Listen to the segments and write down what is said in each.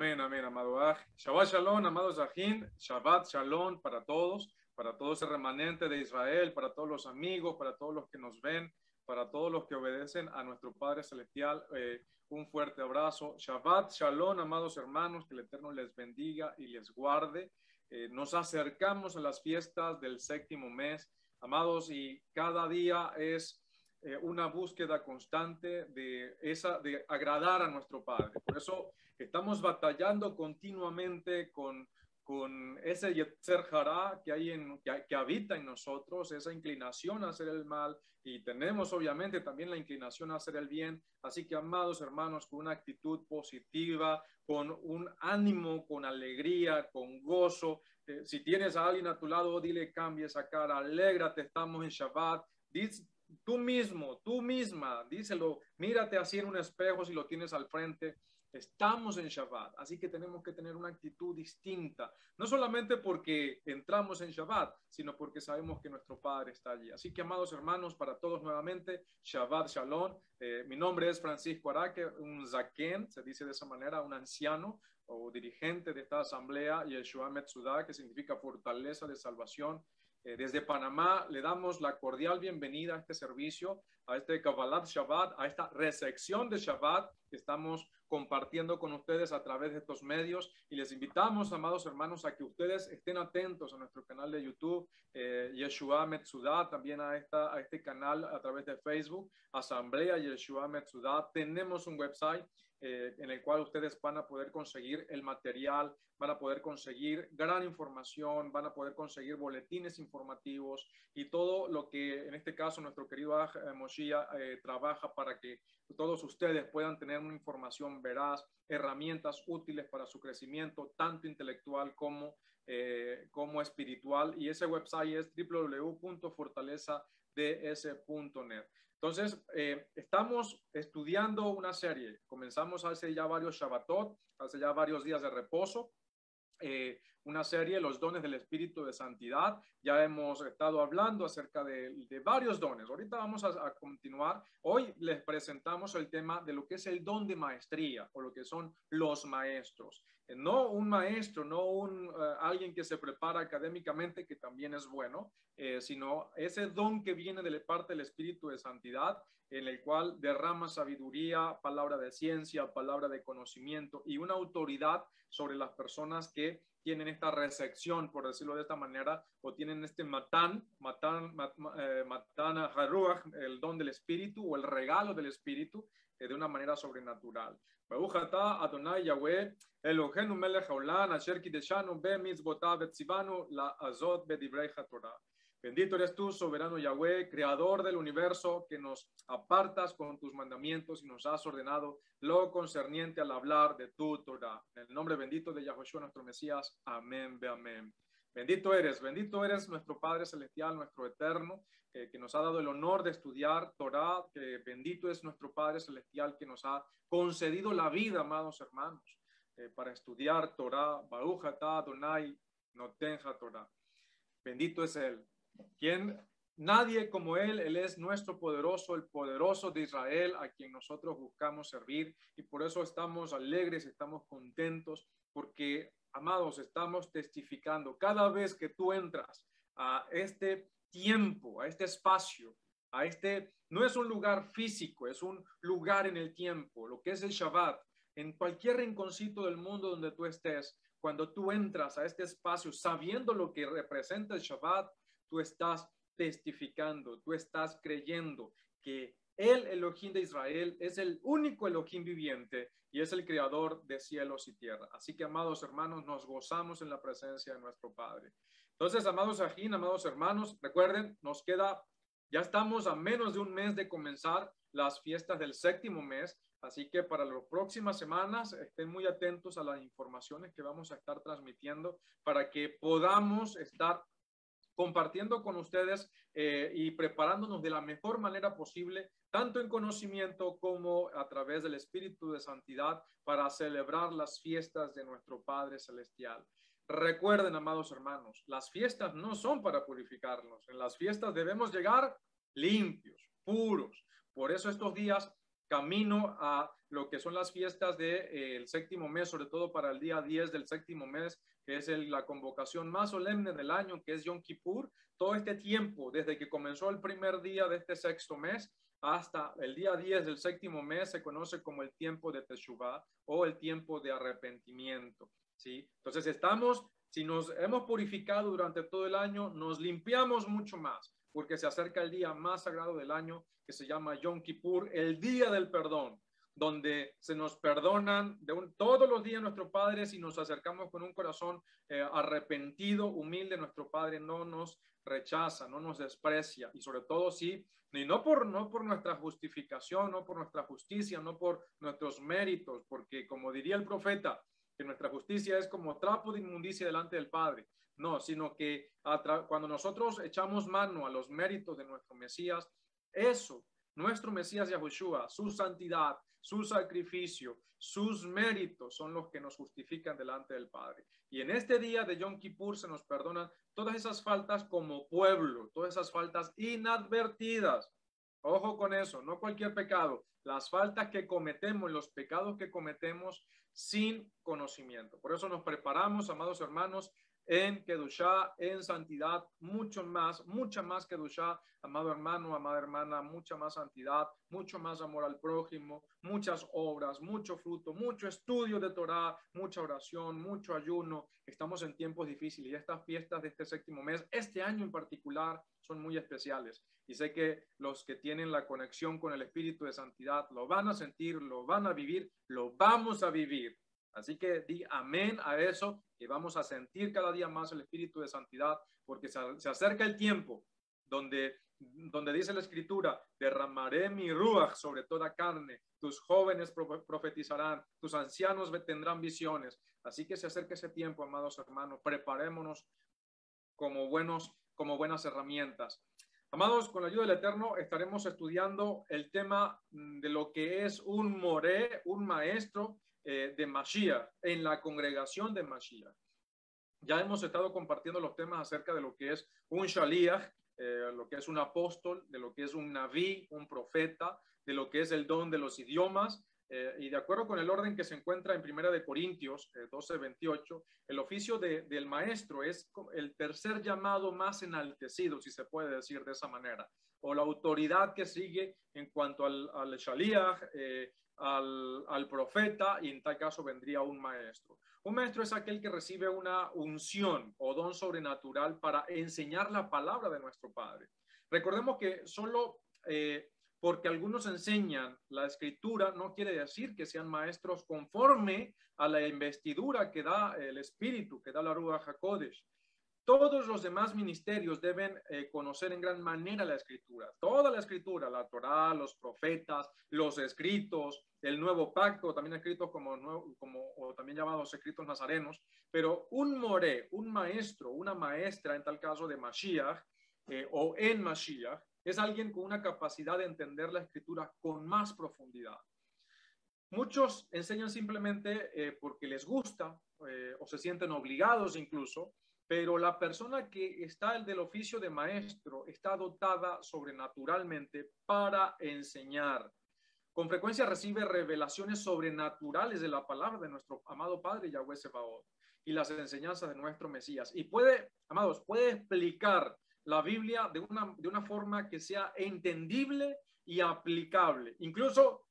Amén, amén, amado Aj. Shabbat Shalom, amados Ajín. Shabbat Shalom para todos el remanente de Israel, para todos los amigos, para todos los que nos ven, para todos los que obedecen a nuestro Padre Celestial. Un fuerte abrazo. Shabbat Shalom, amados hermanos, que el Eterno les bendiga y les guarde. Nos acercamos a las fiestas del séptimo mes, amados, y cada día es una búsqueda constante de agradar a nuestro Padre. Por eso estamos batallando continuamente con ese Yetzer Hará que que habita en nosotros, esa inclinación a hacer el mal, y tenemos obviamente también la inclinación a hacer el bien. Así que, amados hermanos, con una actitud positiva, con un ánimo, con alegría, con gozo. Si tienes a alguien a tu lado, dile, cambia esa cara, alégrate, estamos en Shabbat. Tú mismo, tú misma, díselo, mírate así en un espejo si lo tienes al frente. Estamos en Shabbat, así que tenemos que tener una actitud distinta, no solamente porque entramos en Shabbat, sino porque sabemos que nuestro Padre está allí. Así que, amados hermanos, para todos nuevamente, Shabbat Shalom. Mi nombre es Francisco Araque, un zaken, se dice de esa manera, un anciano o dirigente de esta asamblea, Yeshua Metzudah, que significa fortaleza de salvación. Desde Panamá le damos la cordial bienvenida a este servicio, a este Kabbalat Shabbat, a esta recepción de Shabbat que estamos compartiendo con ustedes a través de estos medios, y les invitamos, amados hermanos, a que ustedes estén atentos a nuestro canal de YouTube, Yeshua Metzudah, también a este canal a través de Facebook, Asamblea Yeshua Metzudah. Tenemos un website en el cual ustedes van a poder conseguir el material, van a poder conseguir gran información, van a poder conseguir boletines informativos y todo lo que en este caso nuestro querido Moshiach trabaja para que todos ustedes puedan tener una información veraz, herramientas útiles para su crecimiento, tanto intelectual como espiritual. Y ese website es www.fortalezads.net. Entonces, estamos estudiando una serie. Comenzamos hace ya varios Shabbatot, hace ya varios días de reposo. Una serie, los dones del Espíritu de Santidad. Ya hemos estado hablando acerca de varios dones. Ahorita vamos a continuar. Hoy les presentamos el tema de lo que es el don de maestría, o lo que son los maestros. No un maestro, no alguien que se prepara académicamente, que también es bueno, sino ese don que viene de parte del Espíritu de Santidad, en el cual derrama sabiduría, palabra de ciencia, palabra de conocimiento y una autoridad sobre las personas que tienen esta recepción, por decirlo de esta manera, o tienen este matan haruach, el don del Espíritu o el regalo del Espíritu, de una manera sobrenatural. Baruch atah Adonai Yahweh Eloheinu melech haolam asher kideshanu bemitzvotav vetzivanu la'azot bedivrei haTorah. Bendito eres tú, soberano Yahweh, creador del universo, que nos apartas con tus mandamientos y nos has ordenado lo concerniente al hablar de tu Torah. En el nombre bendito de Yahushua, nuestro Mesías. Amén, ve amén. Bendito eres nuestro Padre Celestial, nuestro Eterno, que nos ha dado el honor de estudiar Torah, que bendito es nuestro Padre Celestial, que nos ha concedido la vida, amados hermanos, para estudiar Torah. Baruch atah Adonai noten haTorah. Bendito es Él. Nadie como Él es nuestro poderoso, el poderoso de Israel, a quien nosotros buscamos servir, y por eso estamos alegres, estamos contentos, porque, amados, estamos testificando cada vez que tú entras a este tiempo, a este espacio, no es un lugar físico, es un lugar en el tiempo, lo que es el Shabbat, en cualquier rinconcito del mundo donde tú estés. Cuando tú entras a este espacio sabiendo lo que representa el Shabbat, tú estás testificando, tú estás creyendo que el Elohim de Israel es el único Elohim viviente y es el creador de cielos y tierra. Así que, amados hermanos, nos gozamos en la presencia de nuestro Padre. Entonces, amados ajín, amados hermanos, recuerden, ya estamos a menos de un mes de comenzar las fiestas del séptimo mes. Así que para las próximas semanas estén muy atentos a las informaciones que vamos a estar transmitiendo para que podamos estar compartiendo con ustedes y preparándonos de la mejor manera posible, tanto en conocimiento como a través del Espíritu de Santidad, para celebrar las fiestas de nuestro Padre Celestial. Recuerden, amados hermanos, las fiestas no son para purificarnos. En las fiestas debemos llegar limpios, puros. Por eso estos días, camino a lo que son las fiestas del séptimo mes, sobre todo para el día 10 del séptimo mes, que es la convocación más solemne del año, que es Yom Kippur. Todo este tiempo, desde que comenzó el primer día de este sexto mes hasta el día 10 del séptimo mes, se conoce como el tiempo de Teshuvah o el tiempo de arrepentimiento, ¿sí? Entonces si nos hemos purificado durante todo el año, nos limpiamos mucho más, porque se acerca el día más sagrado del año, que se llama Yom Kippur, el día del perdón, donde se nos perdonan todos los días nuestro Padre si nos acercamos con un corazón arrepentido, humilde. Nuestro Padre no nos rechaza, no nos desprecia, y sobre todo y no por nuestra justificación, no por nuestra justicia, no por nuestros méritos, porque como diría el profeta, que nuestra justicia es como trapo de inmundicia delante del Padre. No, sino que cuando nosotros echamos mano a los méritos de nuestro Mesías, nuestro Mesías Yahushua, su santidad, su sacrificio, sus méritos son los que nos justifican delante del Padre. Y en este día de Yom Kippur se nos perdonan todas esas faltas como pueblo, todas esas faltas inadvertidas. Ojo con eso, no cualquier pecado, las faltas que cometemos, los pecados que cometemos sin conocimiento. Por eso nos preparamos, amados hermanos, en Kedushá, en santidad, mucha más Kedushá, amado hermano, amada hermana, mucha más santidad, mucho más amor al prójimo, muchas obras, mucho fruto, mucho estudio de Torah, mucha oración, mucho ayuno. Estamos en tiempos difíciles y estas fiestas de este séptimo mes, este año en particular, son muy especiales. Y sé que los que tienen la conexión con el Espíritu de Santidad lo van a sentir, lo van a vivir, lo vamos a vivir. Así que di amén a eso, y vamos a sentir cada día más el Espíritu de Santidad, porque se acerca el tiempo donde dice la Escritura: derramaré mi ruach sobre toda carne, tus jóvenes profetizarán, tus ancianos tendrán visiones. Así que se acerca ese tiempo, amados hermanos, preparémonos como buenas herramientas. Amados, con la ayuda del Eterno estaremos estudiando el tema de lo que es un moré, un maestro de Mashiach, en la congregación de Mashiach. Ya hemos estado compartiendo los temas acerca de lo que es un shaliach, lo que es un apóstol, de lo que es un naví, un profeta, de lo que es el don de los idiomas, y de acuerdo con el orden que se encuentra en Primera de Corintios 12:28, el oficio del maestro es el tercer llamado más enaltecido, si se puede decir de esa manera, o la autoridad que sigue en cuanto al shaliach, al profeta, y en tal caso vendría un maestro. Un maestro es aquel que recibe una unción o don sobrenatural para enseñar la palabra de nuestro Padre. Recordemos que solo porque algunos enseñan la Escritura no quiere decir que sean maestros conforme a la investidura que da el Espíritu, que da la Ruach HaKodesh. Todos los demás ministerios deben conocer en gran manera la Escritura, toda la Escritura, la Torá, los profetas, los escritos, el Nuevo Pacto, también escritos o también llamados escritos nazarenos. Pero un moré, un maestro, una maestra, en tal caso de Mashiach o en Mashiach, es alguien con una capacidad de entender la Escritura con más profundidad. Muchos enseñan simplemente porque les gusta o se sienten obligados incluso, pero la persona que está del oficio de maestro está dotada sobrenaturalmente para enseñar. Con frecuencia recibe revelaciones sobrenaturales de la palabra de nuestro amado Padre Yahweh Sebaot y las enseñanzas de nuestro Mesías. Y puede explicar la Biblia de una forma que sea entendible y aplicable. Incluso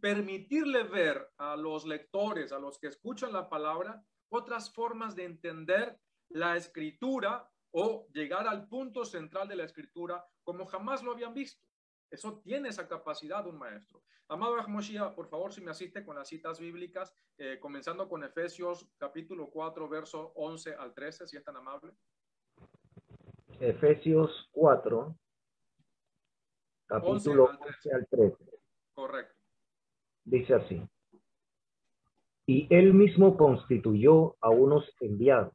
permitirle ver a los lectores, a los que escuchan la palabra, otras formas de entender la Escritura o llegar al punto central de la Escritura como jamás lo habían visto. Eso tiene esa capacidad un maestro. Amado Moshiach, por favor, si me asiste con las citas bíblicas, comenzando con Efesios capítulo 4, verso 11 al 13, si es tan amable. Efesios 4, capítulo 11 al 13. Correcto. Dice así: y él mismo constituyó a unos enviados,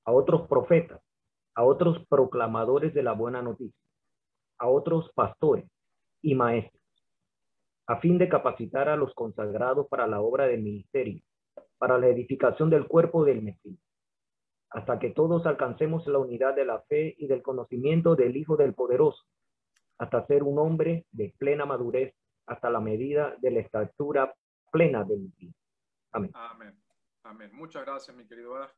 a otros profetas, a otros proclamadores de la buena noticia, a otros pastores y maestros, a fin de capacitar a los consagrados para la obra del ministerio, para la edificación del cuerpo del Mesías, hasta que todos alcancemos la unidad de la fe y del conocimiento del Hijo del Poderoso, hasta ser un hombre de plena madurez, hasta la medida de la estatura plena del Mesías. Amén. Amén. Amén. Muchas gracias, mi querido Ed.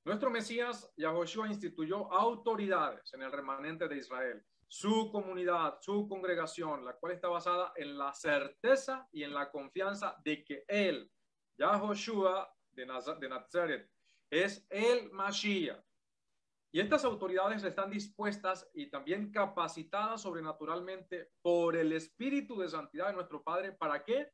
Nuestro Mesías, Yahoshua, instituyó autoridades en el remanente de Israel, su comunidad, su congregación, la cual está basada en la certeza y en la confianza de que él, Yahoshua de Nazaret, es el Mashiach. Y estas autoridades están dispuestas y también capacitadas sobrenaturalmente por el Espíritu de Santidad de nuestro Padre. ¿Para qué?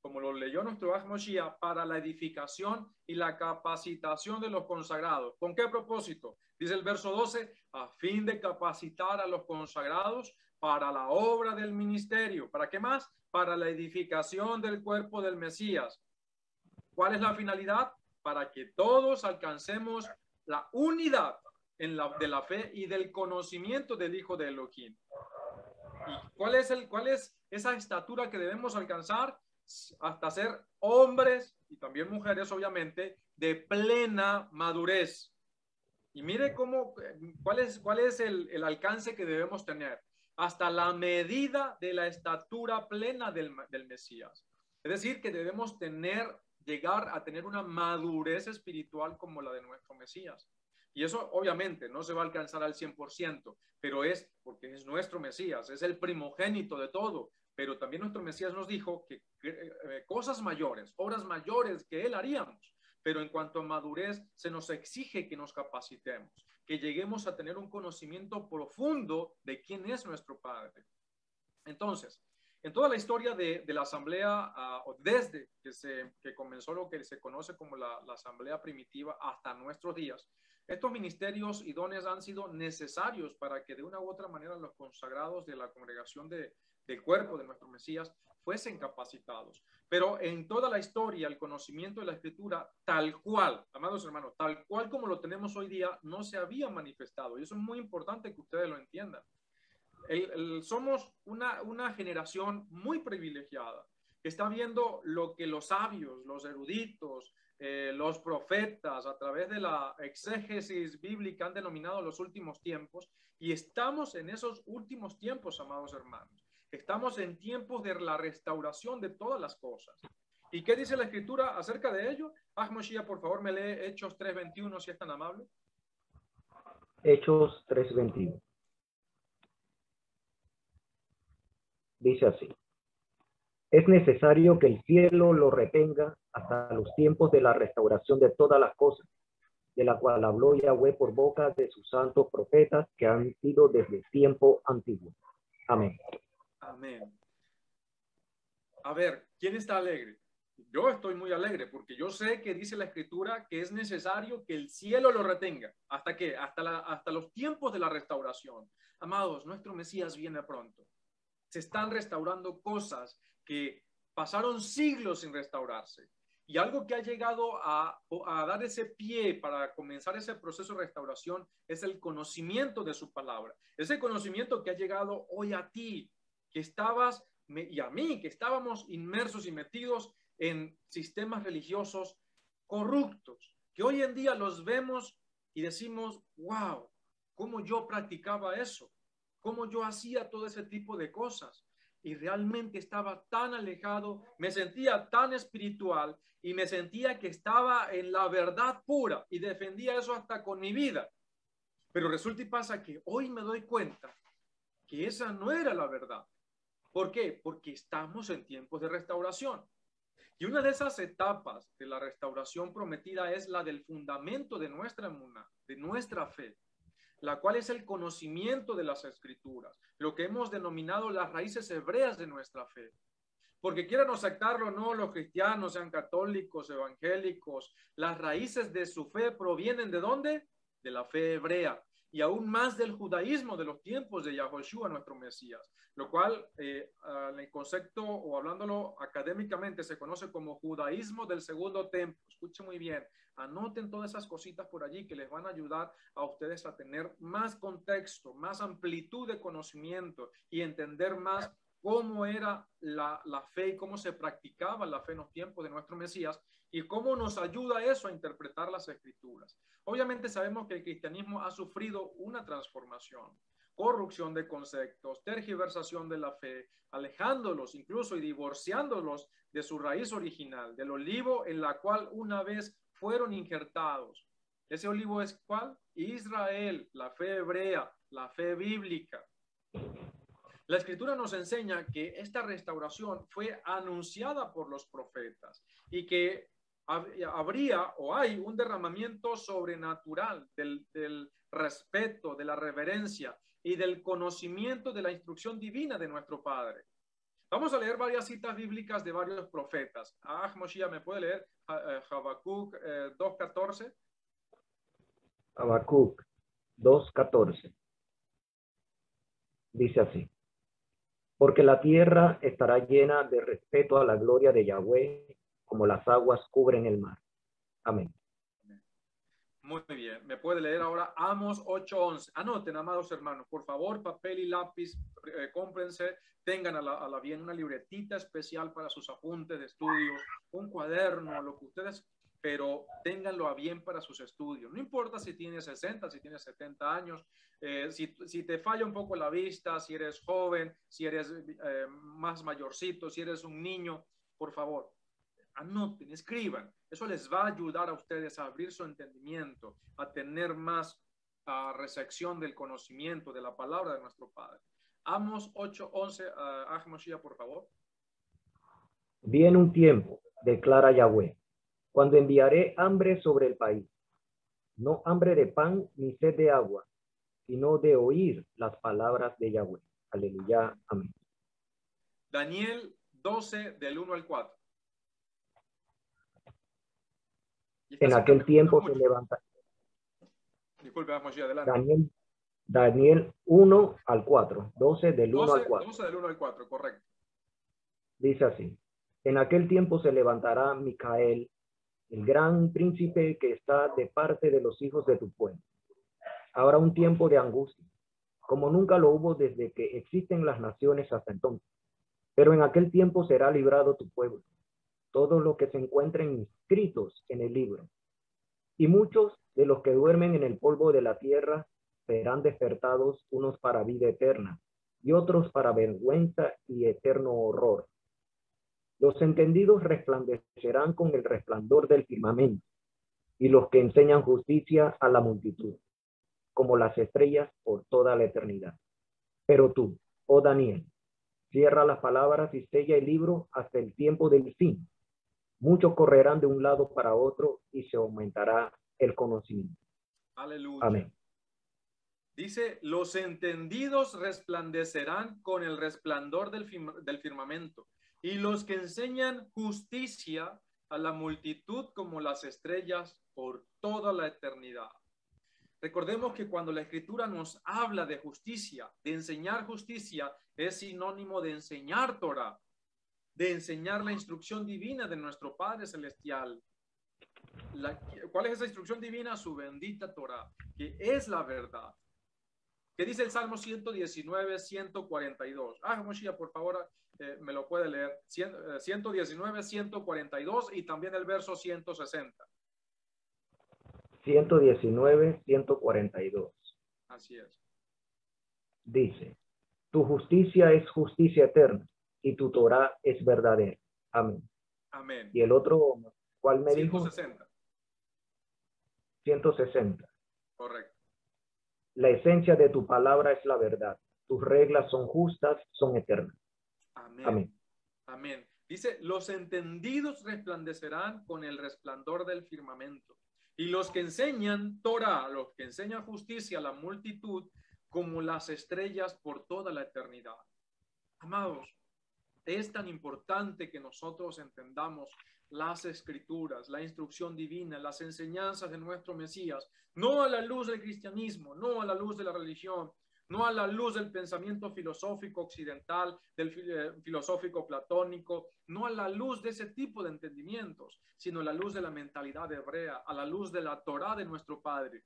Como lo leyó nuestro Mashiach, para la edificación y la capacitación de los consagrados. ¿Con qué propósito? Dice el verso 12, a fin de capacitar a los consagrados para la obra del ministerio. ¿Para qué más? Para la edificación del cuerpo del Mesías. ¿Cuál es la finalidad? Para que todos alcancemos la unidad de la fe y del conocimiento del Hijo de Elohim. ¿Y cuál es esa estatura que debemos alcanzar? Hasta ser hombres y también mujeres, obviamente, de plena madurez. Y mire cuál es el alcance que debemos tener. Hasta la medida de la estatura plena del Mesías. Es decir, que debemos llegar a tener una madurez espiritual como la de nuestro Mesías. Y eso obviamente no se va a alcanzar al 100%, pero es porque es nuestro Mesías, es el primogénito de todo. Pero también nuestro Mesías nos dijo que cosas mayores, obras mayores que él haríamos. Pero en cuanto a madurez, se nos exige que nos capacitemos, que lleguemos a tener un conocimiento profundo de quién es nuestro Padre. Entonces, en toda la historia de la asamblea, desde que comenzó lo que se conoce como la asamblea primitiva hasta nuestros días, estos ministerios y dones han sido necesarios para que de una u otra manera los consagrados de la congregación del cuerpo de nuestro Mesías fuesen capacitados. Pero en toda la historia, el conocimiento de la Escritura, tal cual, amados hermanos, tal cual como lo tenemos hoy día, no se había manifestado. Y eso es muy importante que ustedes lo entiendan. Somos una generación muy privilegiada que está viendo lo que los sabios, los eruditos, los profetas a través de la exégesis bíblica han denominado los últimos tiempos, y estamos en esos últimos tiempos, amados hermanos. Estamos en tiempos de la restauración de todas las cosas. ¿Y qué dice la Escritura acerca de ello? Moshiach, por favor, me lee Hechos 3:21, si es tan amable. Hechos 3:21. Dice así: es necesario que el cielo lo retenga hasta los tiempos de la restauración de todas las cosas, de la cual habló Yahweh por boca de sus santos profetas que han sido desde tiempo antiguo. Amén. Amén. A ver, ¿quién está alegre? Yo estoy muy alegre porque yo sé que dice la Escritura que es necesario que el cielo lo retenga. ¿Hasta qué? Hasta los tiempos de la restauración. Amados, nuestro Mesías viene pronto. Se están restaurando cosas que pasaron siglos sin restaurarse. Y algo que ha llegado a dar ese pie para comenzar ese proceso de restauración es el conocimiento de su palabra. Ese conocimiento que ha llegado hoy a ti, que estabas, y a mí, que estábamos inmersos y metidos en sistemas religiosos corruptos, que hoy en día los vemos y decimos, wow, ¿cómo yo practicaba eso? ¿Cómo yo hacía todo ese tipo de cosas? Y realmente estaba tan alejado, me sentía tan espiritual y me sentía que estaba en la verdad pura y defendía eso hasta con mi vida. Pero resulta y pasa que hoy me doy cuenta que esa no era la verdad. ¿Por qué? Porque estamos en tiempos de restauración. Y una de esas etapas de la restauración prometida es la del fundamento de nuestra emuná, de nuestra fe, la cual es el conocimiento de las Escrituras, lo que hemos denominado las raíces hebreas de nuestra fe. Porque quieran aceptarlo o no, los cristianos, sean católicos, evangélicos, las raíces de su fe provienen ¿de dónde? De la fe hebrea, y aún más del judaísmo de los tiempos de Yahoshua, nuestro Mesías, lo cual en el concepto o hablándolo académicamente se conoce como judaísmo del segundo templo. Escuchen muy bien, anoten todas esas cositas por allí que les van a ayudar a ustedes a tener más contexto, más amplitud de conocimiento y entender más cómo era la fe y cómo se practicaba la fe en los tiempos de nuestro Mesías y cómo nos ayuda eso a interpretar las Escrituras. Obviamente sabemos que el cristianismo ha sufrido una transformación. corrupción de conceptos, tergiversación de la fe, alejándolos incluso y divorciándolos de su raíz original, del olivo en la cual una vez fueron injertados. ¿Ese olivo es cuál? Israel, la fe hebrea, la fe bíblica. La Escritura nos enseña que esta restauración fue anunciada por los profetas y que habría o hay un derramamiento sobrenatural del respeto, de la reverencia y del conocimiento de la instrucción divina de nuestro Padre. Vamos a leer varias citas bíblicas de varios profetas. Moshiach, ¿me puede leer Habacuc 2:14? Habacuc 2:14. Dice así: porque la tierra estará llena de respeto a la gloria de Yahweh, como las aguas cubren el mar. Amén. Muy bien. ¿Me puede leer ahora Amos 8:11? Anoten, amados hermanos, por favor, papel y lápiz, cómprense, tengan a la bien una libretita especial para sus apuntes de estudios, un cuaderno, lo que ustedes, pero ténganlo a bien para sus estudios. No importa si tienes 60, si tienes 70 años, si te falla un poco la vista, si eres joven, si eres más mayorcito, si eres un niño, por favor, anoten, escriban. Eso les va a ayudar a ustedes a abrir su entendimiento, a tener más recepción del conocimiento de la palabra de nuestro Padre. Amos 8:11, Moshiach, por favor. Viene un tiempo, declara Yahweh, cuando enviaré hambre sobre el país, no hambre de pan ni sed de agua, sino de oír las palabras de Yahweh. Aleluya. Amén. Daniel 12, del 1 al 4. En aquel tiempo se levanta. Disculpe, Moshiach, adelante. Daniel 1 al 4, 12 del 1 al 4. 12 del 1 al 4, correcto. Dice así: en aquel tiempo se levantará Micael, el gran príncipe que está de parte de los hijos de tu pueblo. Habrá un tiempo de angustia, como nunca lo hubo desde que existen las naciones hasta entonces. Pero en aquel tiempo será librado tu pueblo, todos los que se encuentren inscritos en el libro. Y muchos de los que duermen en el polvo de la tierra serán despertados, unos para vida eterna y otros para vergüenza y eterno horror. Los entendidos resplandecerán con el resplandor del firmamento, y los que enseñan justicia a la multitud, como las estrellas por toda la eternidad. Pero tú, oh Daniel, cierra las palabras y sella el libro hasta el tiempo del fin. Muchos correrán de un lado para otro y se aumentará el conocimiento. Aleluya. Amén. Dice, los entendidos resplandecerán con el resplandor del firmamento, y los que enseñan justicia a la multitud como las estrellas por toda la eternidad. Recordemos que cuando la Escritura nos habla de justicia, de enseñar justicia, es sinónimo de enseñar Torah, de enseñar la instrucción divina de nuestro Padre Celestial. ¿Cuál es esa instrucción divina? Su bendita Torah, que es la verdad. ¿Qué dice el Salmo 119, 142? Moshiach, por favor, me lo puede leer. 119, 142 y también el verso 160. 119, 142. Así es. Dice: tu justicia es justicia eterna y tu Torah es verdadera. Amén. Amén. Y el otro, ¿cuál me 160. dijo? 160. Correcto. La esencia de tu palabra es la verdad. Tus reglas son justas, son eternas. Amén. Amén. Amén. Dice, los entendidos resplandecerán con el resplandor del firmamento. Y los que enseñan Torah, los que enseñan justicia a la multitud, como las estrellas por toda la eternidad. Amados, es tan importante que nosotros entendamos las escrituras, la instrucción divina, las enseñanzas de nuestro Mesías, no a la luz del cristianismo, no a la luz de la religión, no a la luz del pensamiento filosófico occidental, del filosófico platónico, no a la luz de ese tipo de entendimientos, sino a la luz de la mentalidad hebrea, a la luz de la Torá de nuestro Padre.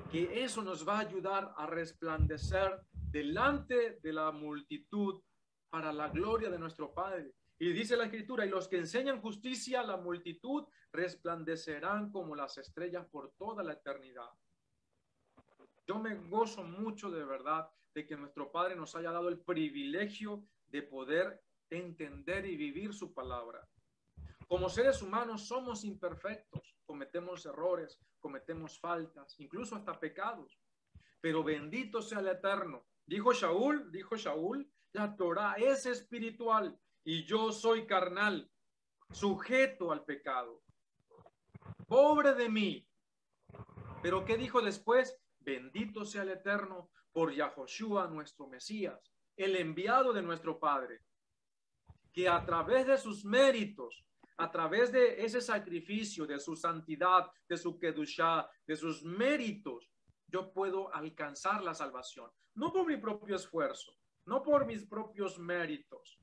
Que eso nos va a ayudar a resplandecer delante de la multitud para la gloria de nuestro Padre. Y dice la Escritura, y los que enseñan justicia a la multitud resplandecerán como las estrellas por toda la eternidad. Yo me gozo mucho de verdad de que nuestro Padre nos haya dado el privilegio de poder entender y vivir su palabra. Como seres humanos somos imperfectos, cometemos errores, cometemos faltas, incluso hasta pecados. Pero bendito sea el Eterno. Dijo Shaul, la Torá es espiritual y yo soy carnal, sujeto al pecado. Pobre de mí. Pero ¿qué dijo después? Bendito sea el Eterno por Yahoshua, nuestro Mesías, el enviado de nuestro Padre, que a través de sus méritos, a través de ese sacrificio, de su santidad, de su kedushá, de sus méritos, yo puedo alcanzar la salvación. No por mi propio esfuerzo, no por mis propios méritos,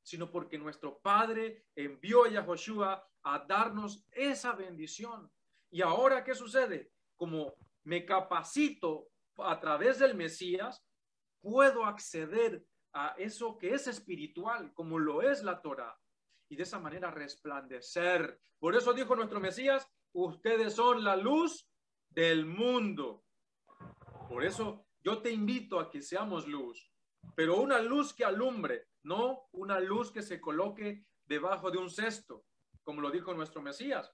sino porque nuestro Padre envió a Yahoshua a darnos esa bendición. Y ahora, ¿qué sucede? Como me capacito a través del Mesías, puedo acceder a eso que es espiritual, como lo es la Torá, y de esa manera resplandecer. Por eso dijo nuestro Mesías, ustedes son la luz del mundo. Por eso yo te invito a que seamos luz, pero una luz que alumbre, no una luz que se coloque debajo de un cesto, como lo dijo nuestro Mesías.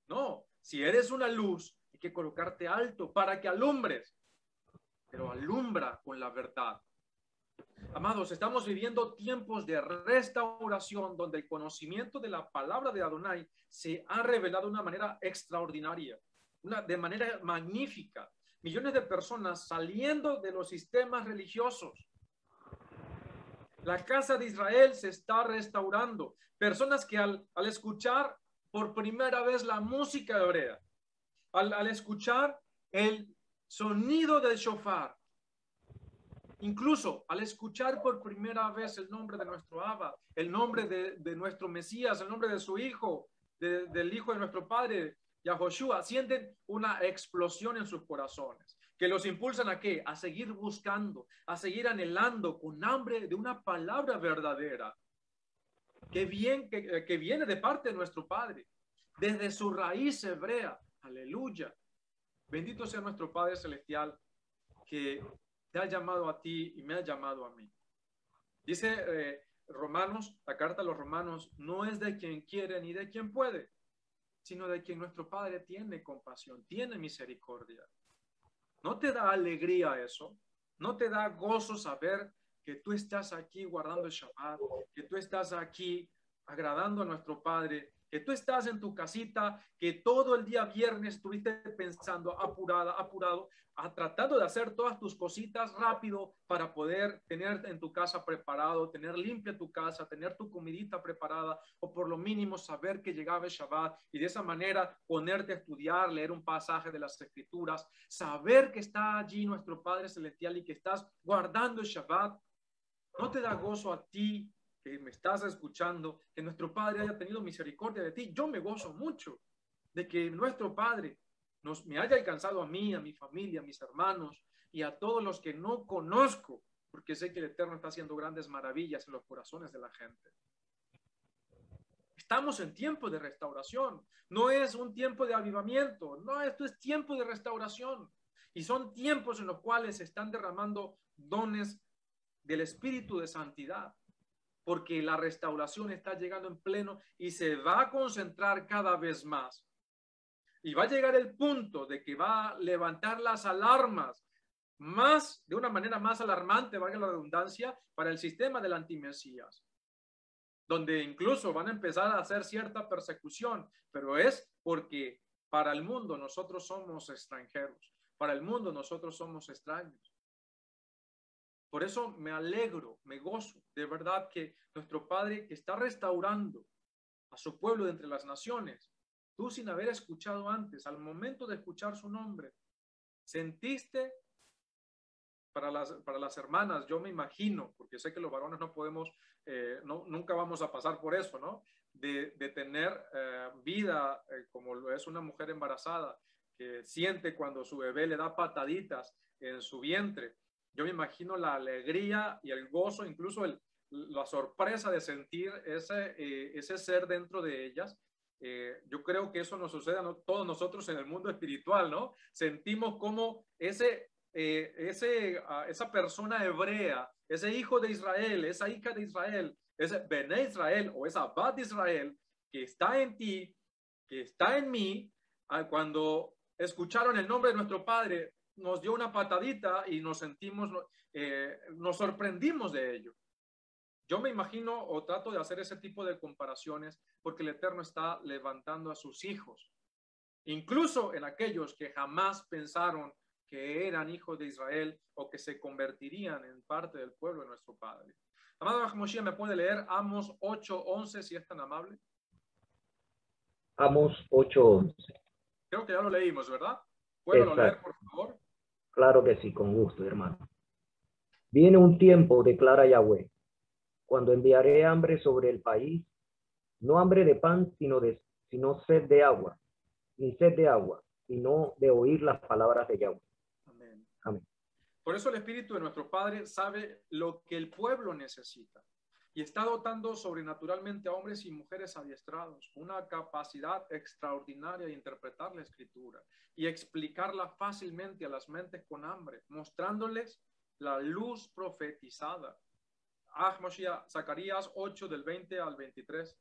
No, si eres una luz, hay que colocarte alto para que alumbres, pero alumbra con la verdad. Amados, estamos viviendo tiempos de restauración donde el conocimiento de la palabra de Adonai se ha revelado de una manera extraordinaria, de manera magnífica. Millones de personas saliendo de los sistemas religiosos. La casa de Israel se está restaurando. Personas que al escuchar por primera vez la música hebrea, al escuchar el sonido del shofar, incluso al escuchar por primera vez el nombre de nuestro Abba, el nombre de nuestro Mesías, el nombre de su Hijo, del Hijo de nuestro Padre, Yahoshua, sienten una explosión en sus corazones, que los impulsan ¿a qué? A seguir buscando, a seguir anhelando con hambre de una palabra verdadera, que viene de parte de nuestro Padre, desde su raíz hebrea. Aleluya. Bendito sea nuestro Padre Celestial, que te ha llamado a ti y me ha llamado a mí. Dice Romanos, la carta a los Romanos, no es de quien quiere ni de quien puede, sino de quien nuestro Padre tiene compasión, tiene misericordia. ¿No te da alegría eso? ¿No te da gozo saber que tú estás aquí guardando el Shabbat, que tú estás aquí agradando a nuestro Padre, que tú estás en tu casita, que todo el día viernes estuviste pensando apurado, tratando de hacer todas tus cositas rápido para poder tener en tu casa preparado, tener limpia tu casa, tener tu comidita preparada, o por lo mínimo saber que llegaba el Shabbat y de esa manera ponerte a estudiar, leer un pasaje de las Escrituras, saber que está allí nuestro Padre Celestial y que estás guardando el Shabbat? ¿No te da gozo a ti que me estás escuchando, que nuestro Padre haya tenido misericordia de ti? Yo me gozo mucho de que nuestro Padre me haya alcanzado a mí, a mi familia, a mis hermanos y a todos los que no conozco, porque sé que el Eterno está haciendo grandes maravillas en los corazones de la gente. Estamos en tiempo de restauración, no es un tiempo de avivamiento, no, esto es tiempo de restauración. Y son tiempos en los cuales se están derramando dones del espíritu de santidad, porque la restauración está llegando en pleno y se va a concentrar cada vez más. Y va a llegar el punto de que va a levantar las alarmas más, de una manera más alarmante, valga la redundancia, para el sistema del antimesías, donde incluso van a empezar a hacer cierta persecución, pero es porque para el mundo nosotros somos extranjeros, para el mundo nosotros somos extraños. Por eso me alegro, me gozo, de verdad que nuestro Padre que está restaurando a su pueblo de entre las naciones, tú sin haber escuchado antes, al momento de escuchar su nombre, sentiste para las hermanas, yo me imagino, porque sé que los varones no podemos, nunca vamos a pasar por eso, ¿no? De tener vida como lo es una mujer embarazada, que siente cuando su bebé le da pataditas en su vientre. Yo me imagino la alegría y el gozo, incluso la sorpresa de sentir ese ser dentro de ellas. Yo creo que eso nos sucede a todos nosotros en el mundo espiritual, ¿no? Sentimos como ese esa persona hebrea, ese hijo de Israel, esa hija de Israel, ese Bené Israel o esa Bat de Israel que está en ti, que está en mí, cuando escucharon el nombre de nuestro Padre, nos dio una patadita y nos sentimos, nos sorprendimos de ello. Yo me imagino o trato de hacer ese tipo de comparaciones porque el Eterno está levantando a sus hijos, incluso en aquellos que jamás pensaron que eran hijos de Israel o que se convertirían en parte del pueblo de nuestro Padre. Amado Moshe, ¿me puede leer Amos 8:11 si es tan amable? Amos 8:11. Creo que ya lo leímos, ¿verdad? ¿Puedo leer, por favor? Claro que sí, con gusto, hermano. Viene un tiempo, declara Yahweh, cuando enviaré hambre sobre el país, no hambre de pan, sino sed de agua, ni sed de agua, sino de oír las palabras de Yahweh. Amén. Amén. Por eso el Espíritu de nuestro Padre sabe lo que el pueblo necesita y está dotando sobrenaturalmente a hombres y mujeres adiestrados una capacidad extraordinaria de interpretar la Escritura y explicarla fácilmente a las mentes con hambre, mostrándoles la luz profetizada. Zacarías 8 del 20 al 23.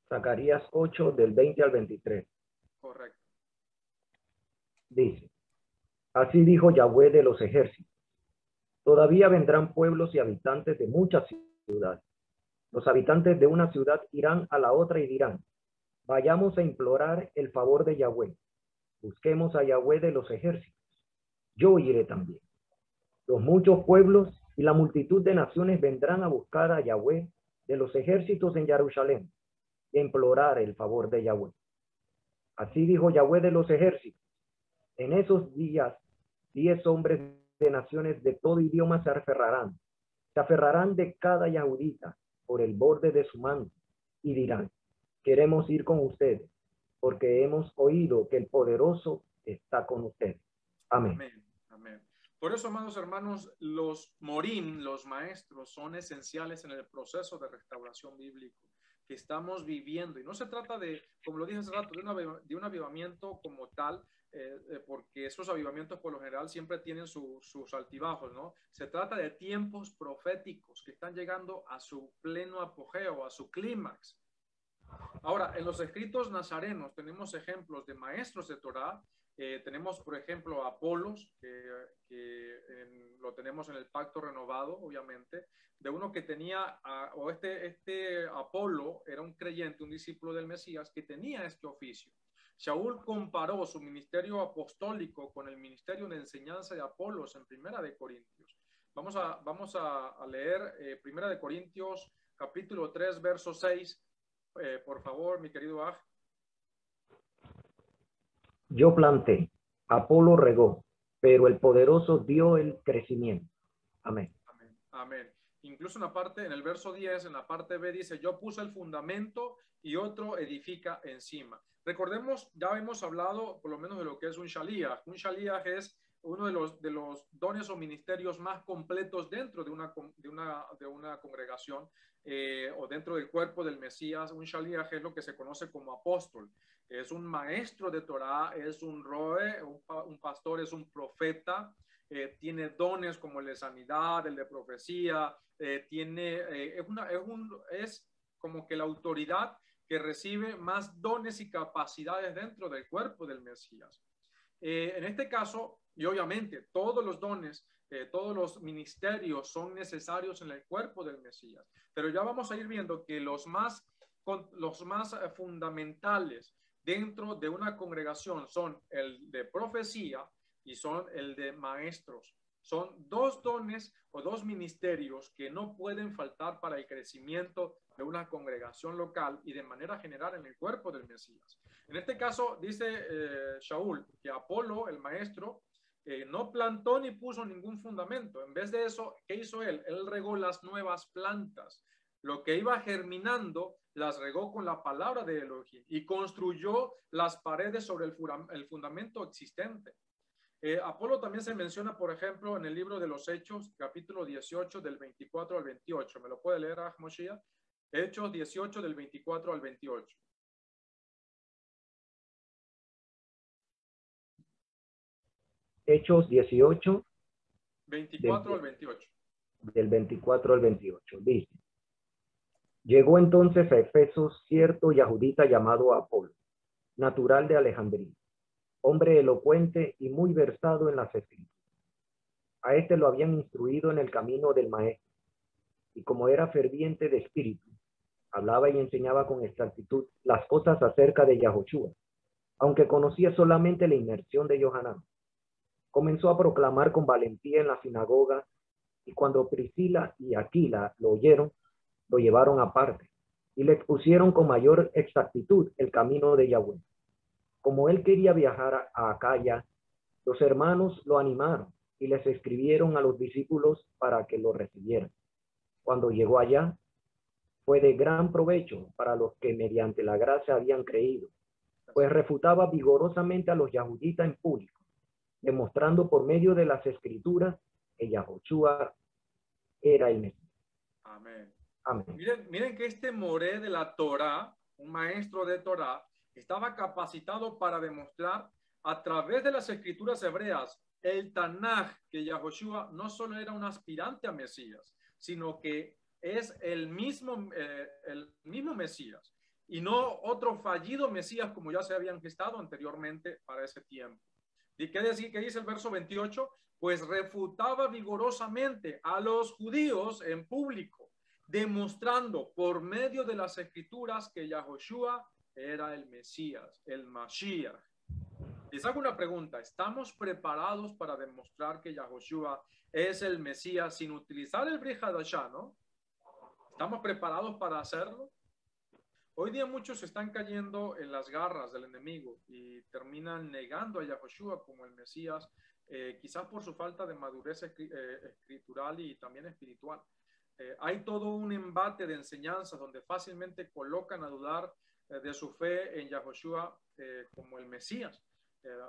Zacarías 8 del 20 al 23. Correcto. Dice, así dijo Yahweh de los ejércitos. Todavía vendrán pueblos y habitantes de muchas ciudades. Los habitantes de una ciudad irán a la otra y dirán, vayamos a implorar el favor de Yahweh. Busquemos a Yahweh de los ejércitos. Yo iré también. Los muchos pueblos y la multitud de naciones vendrán a buscar a Yahweh de los ejércitos en Jerusalén y a implorar el favor de Yahweh. Así dijo Yahweh de los ejércitos. En esos días, 10 hombres de naciones de todo idioma se aferrarán de cada yahudita por el borde de su manto y dirán, queremos ir con ustedes, porque hemos oído que el poderoso está con ustedes. Amén. Amén. Amén. Por eso, amados hermanos, los morim, los maestros, son esenciales en el proceso de restauración bíblico que estamos viviendo. Y no se trata de, como lo dije hace rato, de un avivamiento como tal, porque esos avivamientos por lo general siempre tienen sus altibajos, ¿no? Se trata de tiempos proféticos que están llegando a su pleno apogeo, a su clímax. Ahora, en los escritos nazarenos tenemos ejemplos de maestros de Torá. Tenemos, por ejemplo, a Apolos, lo tenemos en el Pacto Renovado, obviamente, de uno que tenía, este Apolo era un creyente, un discípulo del Mesías, que tenía este oficio. Shaul comparó su ministerio apostólico con el ministerio de enseñanza de Apolos en Primera de Corintios. Vamos a leer Primera de Corintios, capítulo 3, verso 6. Por favor, mi querido Aj. Yo planté, Apolo regó, pero el poderoso dio el crecimiento. Amén. Amén. Amén. Incluso en el verso 10, en la parte B, dice, yo puse el fundamento y otro edifica encima. Recordemos, ya hemos hablado por lo menos de lo que es un shaliach. Un shaliach es uno de los dones o ministerios más completos dentro de una congregación o dentro del cuerpo del Mesías. Un shaliach es lo que se conoce como apóstol. Es un maestro de Torah, es un roe, un pastor, es un profeta. Tiene dones como el de sanidad, el de profecía, es como que la autoridad que recibe más dones y capacidades dentro del cuerpo del Mesías. En este caso, y obviamente todos los dones, todos los ministerios son necesarios en el cuerpo del Mesías, pero ya vamos a ir viendo que los más fundamentales dentro de una congregación son el de profecía y son el de maestros. Son dos dones o dos ministerios que no pueden faltar para el crecimiento de una congregación local y de manera general en el cuerpo del Mesías. En este caso dice Shaul que Apolo, el maestro, no plantó ni puso ningún fundamento. En vez de eso, ¿qué hizo él? Él regó las nuevas plantas. Lo que iba germinando las regó con la palabra de Elohim y construyó las paredes sobre el fundamento existente. Apolo también se menciona, por ejemplo, en el libro de los Hechos, capítulo 18, del 24 al 28. ¿Me lo puede leer, Moshiach? Hechos 18, del 24 al 28. Hechos 18, 24 al 28. del 24 al 28. Dice: llegó entonces a Efeso cierto yahudita llamado Apolo, natural de Alejandría, hombre elocuente y muy versado en las escrituras. A este lo habían instruido en el camino del maestro, y como era ferviente de espíritu, hablaba y enseñaba con exactitud las cosas acerca de Yahoshua, aunque conocía solamente la inmersión de Johanán. Comenzó a proclamar con valentía en la sinagoga, y cuando Priscila y Aquila lo oyeron, lo llevaron aparte y le expusieron con mayor exactitud el camino de Yahweh. Como él quería viajar a Acaya, los hermanos lo animaron y les escribieron a los discípulos para que lo recibieran. Cuando llegó allá, fue de gran provecho para los que mediante la gracia habían creído, pues refutaba vigorosamente a los yahuditas en público, demostrando por medio de las escrituras que Yahoshua era el Mesías. Amén. Amén. Miren que este moré de la Torá, un maestro de Torá, estaba capacitado para demostrar a través de las escrituras hebreas, el Tanaj, que Yahoshua no solo era un aspirante a Mesías, sino que es el mismo Mesías y no otro fallido Mesías como ya se habían gestado anteriormente para ese tiempo. ¿Y qué dice el verso 28? Pues refutaba vigorosamente a los judíos en público, demostrando por medio de las escrituras que Yahoshua era el Mesías, el Mashiach. Les hago una pregunta: ¿estamos preparados para demostrar que Yahoshua es el Mesías sin utilizar el Brit Hadashah, no? ¿Estamos preparados para hacerlo? Hoy día muchos están cayendo en las garras del enemigo y terminan negando a Yahoshua como el Mesías, quizás por su falta de madurez escritural y también espiritual. Hay todo un embate de enseñanzas donde fácilmente colocan a dudar de su fe en Yahoshua como el Mesías,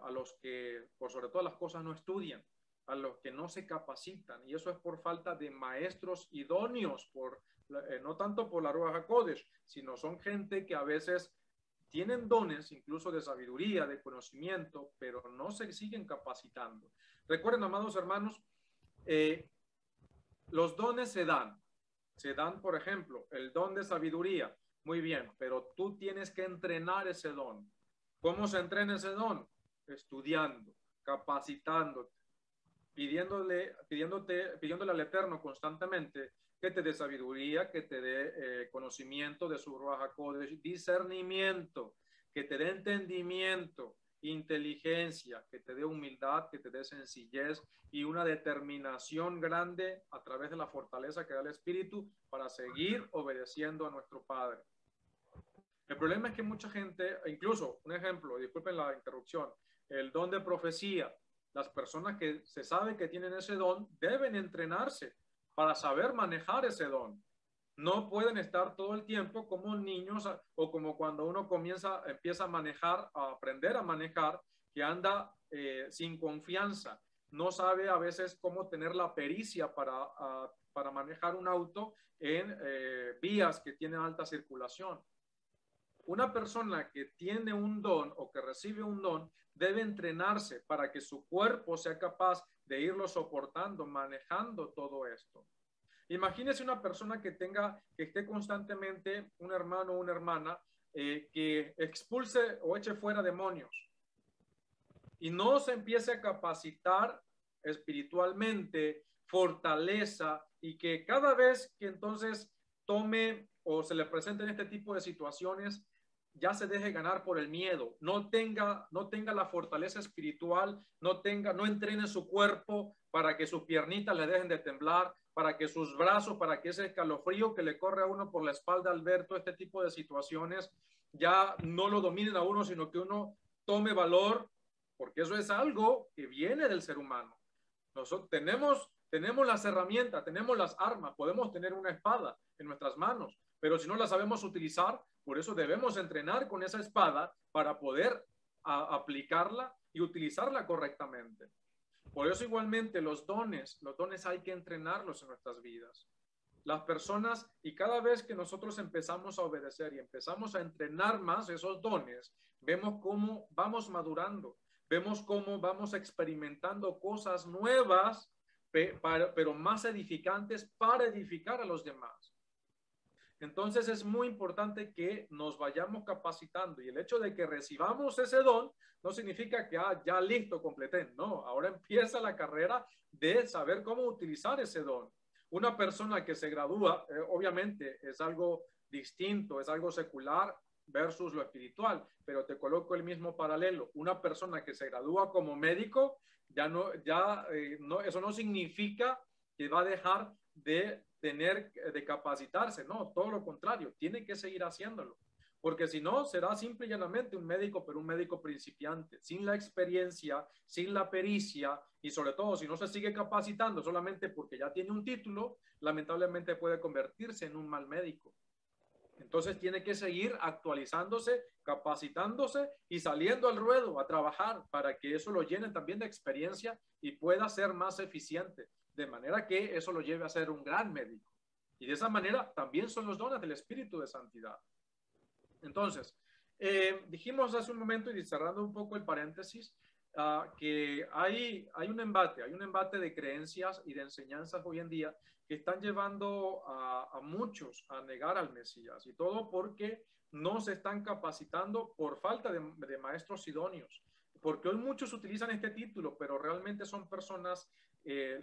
a los que por sobre todas las cosas no estudian, a los que no se capacitan, y eso es por falta de maestros idóneos, no tanto por la Ruach HaKodesh, sino son gente que a veces tienen dones, incluso de sabiduría, de conocimiento, pero no se siguen capacitando. Recuerden, amados hermanos, los dones se dan, por ejemplo, el don de sabiduría, muy bien, pero tú tienes que entrenar ese don. ¿Cómo se entrena ese don? Estudiando, capacitándote, pidiéndole al Eterno constantemente que te dé sabiduría, que te dé conocimiento de su Ruach HaKodesh, discernimiento, que te dé entendimiento, inteligencia, que te dé humildad, que te dé sencillez y una determinación grande a través de la fortaleza que da el Espíritu para seguir obedeciendo a nuestro Padre. El problema es que mucha gente, incluso un ejemplo, disculpen la interrupción, el don de profecía, las personas que se sabe que tienen ese don deben entrenarse para saber manejar ese don. No pueden estar todo el tiempo como niños o como cuando uno empieza a manejar, a aprender a manejar, que anda sin confianza. No sabe a veces cómo tener la pericia para manejar un auto en vías que tienen alta circulación. Una persona que tiene un don o que recibe un don debe entrenarse para que su cuerpo sea capaz de irlo soportando, manejando todo esto. Imagínese una persona que esté constantemente, un hermano o una hermana, que expulse o eche fuera demonios y no se empiece a capacitar espiritualmente, fortaleza, y que cada vez que entonces tome o se le presenten este tipo de situaciones, ya se deje ganar por el miedo, no tenga la fortaleza espiritual, no entrene su cuerpo para que sus piernitas le dejen de temblar, para que sus brazos, para que ese escalofrío que le corre a uno por la espalda al ver todo este tipo de situaciones, ya no lo dominen a uno, sino que uno tome valor, porque eso es algo que viene del ser humano. Nosotros tenemos las herramientas, tenemos las armas, podemos tener una espada en nuestras manos, pero si no la sabemos utilizar, por eso debemos entrenar con esa espada para poder aplicarla y utilizarla correctamente. Por eso igualmente los dones hay que entrenarlos en nuestras vidas. Las personas, y cada vez que nosotros empezamos a obedecer y empezamos a entrenar más esos dones, vemos cómo vamos madurando. Vemos cómo vamos experimentando cosas nuevas, pero más edificantes para edificar a los demás. Entonces es muy importante que nos vayamos capacitando, y el hecho de que recibamos ese don no significa que ya listo, completé. No, ahora empieza la carrera de saber cómo utilizar ese don. Una persona que se gradúa, obviamente es algo distinto, es algo secular versus lo espiritual, pero te coloco el mismo paralelo. Una persona que se gradúa como médico, eso no significa que va a dejar de capacitarse, no, todo lo contrario, tiene que seguir haciéndolo, porque si no, será simple y llanamente un médico, pero un médico principiante, sin la experiencia, sin la pericia, y sobre todo, si no se sigue capacitando solamente porque ya tiene un título, lamentablemente puede convertirse en un mal médico. Entonces tiene que seguir actualizándose, capacitándose y saliendo al ruedo a trabajar para que eso lo llene también de experiencia y pueda ser más eficiente, de manera que eso lo lleve a ser un gran médico. Y de esa manera también son los dones del Espíritu de Santidad. Entonces, dijimos hace un momento, y cerrando un poco el paréntesis, que hay un embate de creencias y de enseñanzas hoy en día que están llevando a muchos a negar al Mesías, y todo porque no se están capacitando por falta de maestros idóneos, porque hoy muchos utilizan este título, pero realmente son personas,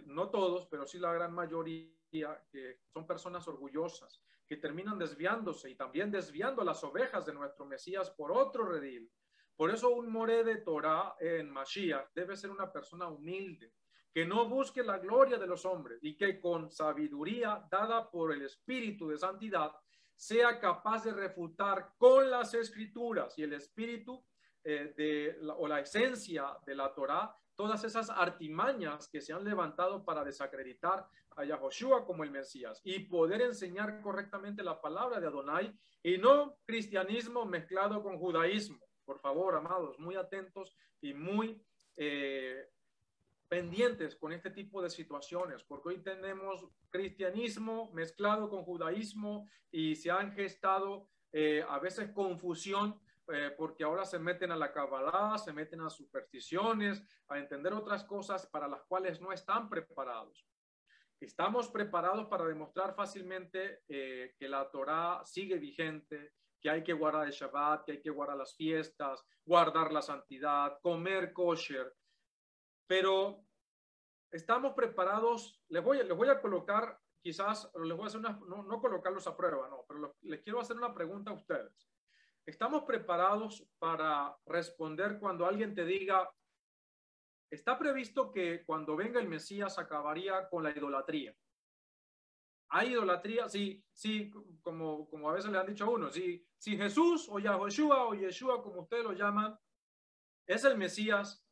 no todos, pero sí la gran mayoría, que son personas orgullosas, que terminan desviándose y también desviando las ovejas de nuestro Mesías por otro redil. Por eso un moré de Torah en Mashiach debe ser una persona humilde, que no busque la gloria de los hombres y que con sabiduría dada por el Espíritu de Santidad sea capaz de refutar con las Escrituras y el Espíritu o la esencia de la Torah todas esas artimañas que se han levantado para desacreditar a Yahoshua como el Mesías, y poder enseñar correctamente la palabra de Adonai, y no cristianismo mezclado con judaísmo. Por favor, amados, muy atentos y muy pendientes con este tipo de situaciones, porque hoy tenemos cristianismo mezclado con judaísmo y se han gestado a veces confusión, porque ahora se meten a la Kabbalah, se meten a supersticiones, a entender otras cosas para las cuales no están preparados. Estamos preparados para demostrar fácilmente que la Torah sigue vigente, que hay que guardar el Shabbat, que hay que guardar las fiestas, guardar la santidad, comer kosher, pero estamos preparados. Les voy a colocar, quizás les voy a hacer no colocarlos a prueba, no, pero les quiero hacer una pregunta a ustedes. ¿Estamos preparados para responder cuando alguien te diga: está previsto que cuando venga el Mesías acabaría con la idolatría? ¿Hay idolatría? Sí, como a veces le han dicho a uno, si Jesús o Yahoshua o Yeshua, como ustedes lo llaman, es el Mesías,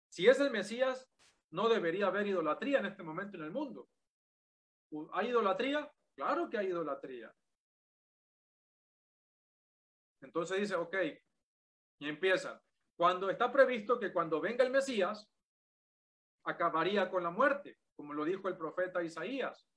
si es el Mesías, no debería haber idolatría en este momento en el mundo. ¿Hay idolatría? Claro que hay idolatría. Entonces dice, ok, y empiezan. Cuando está previsto que cuando venga el Mesías, acabaría con la muerte, como lo dijo el profeta Isaías.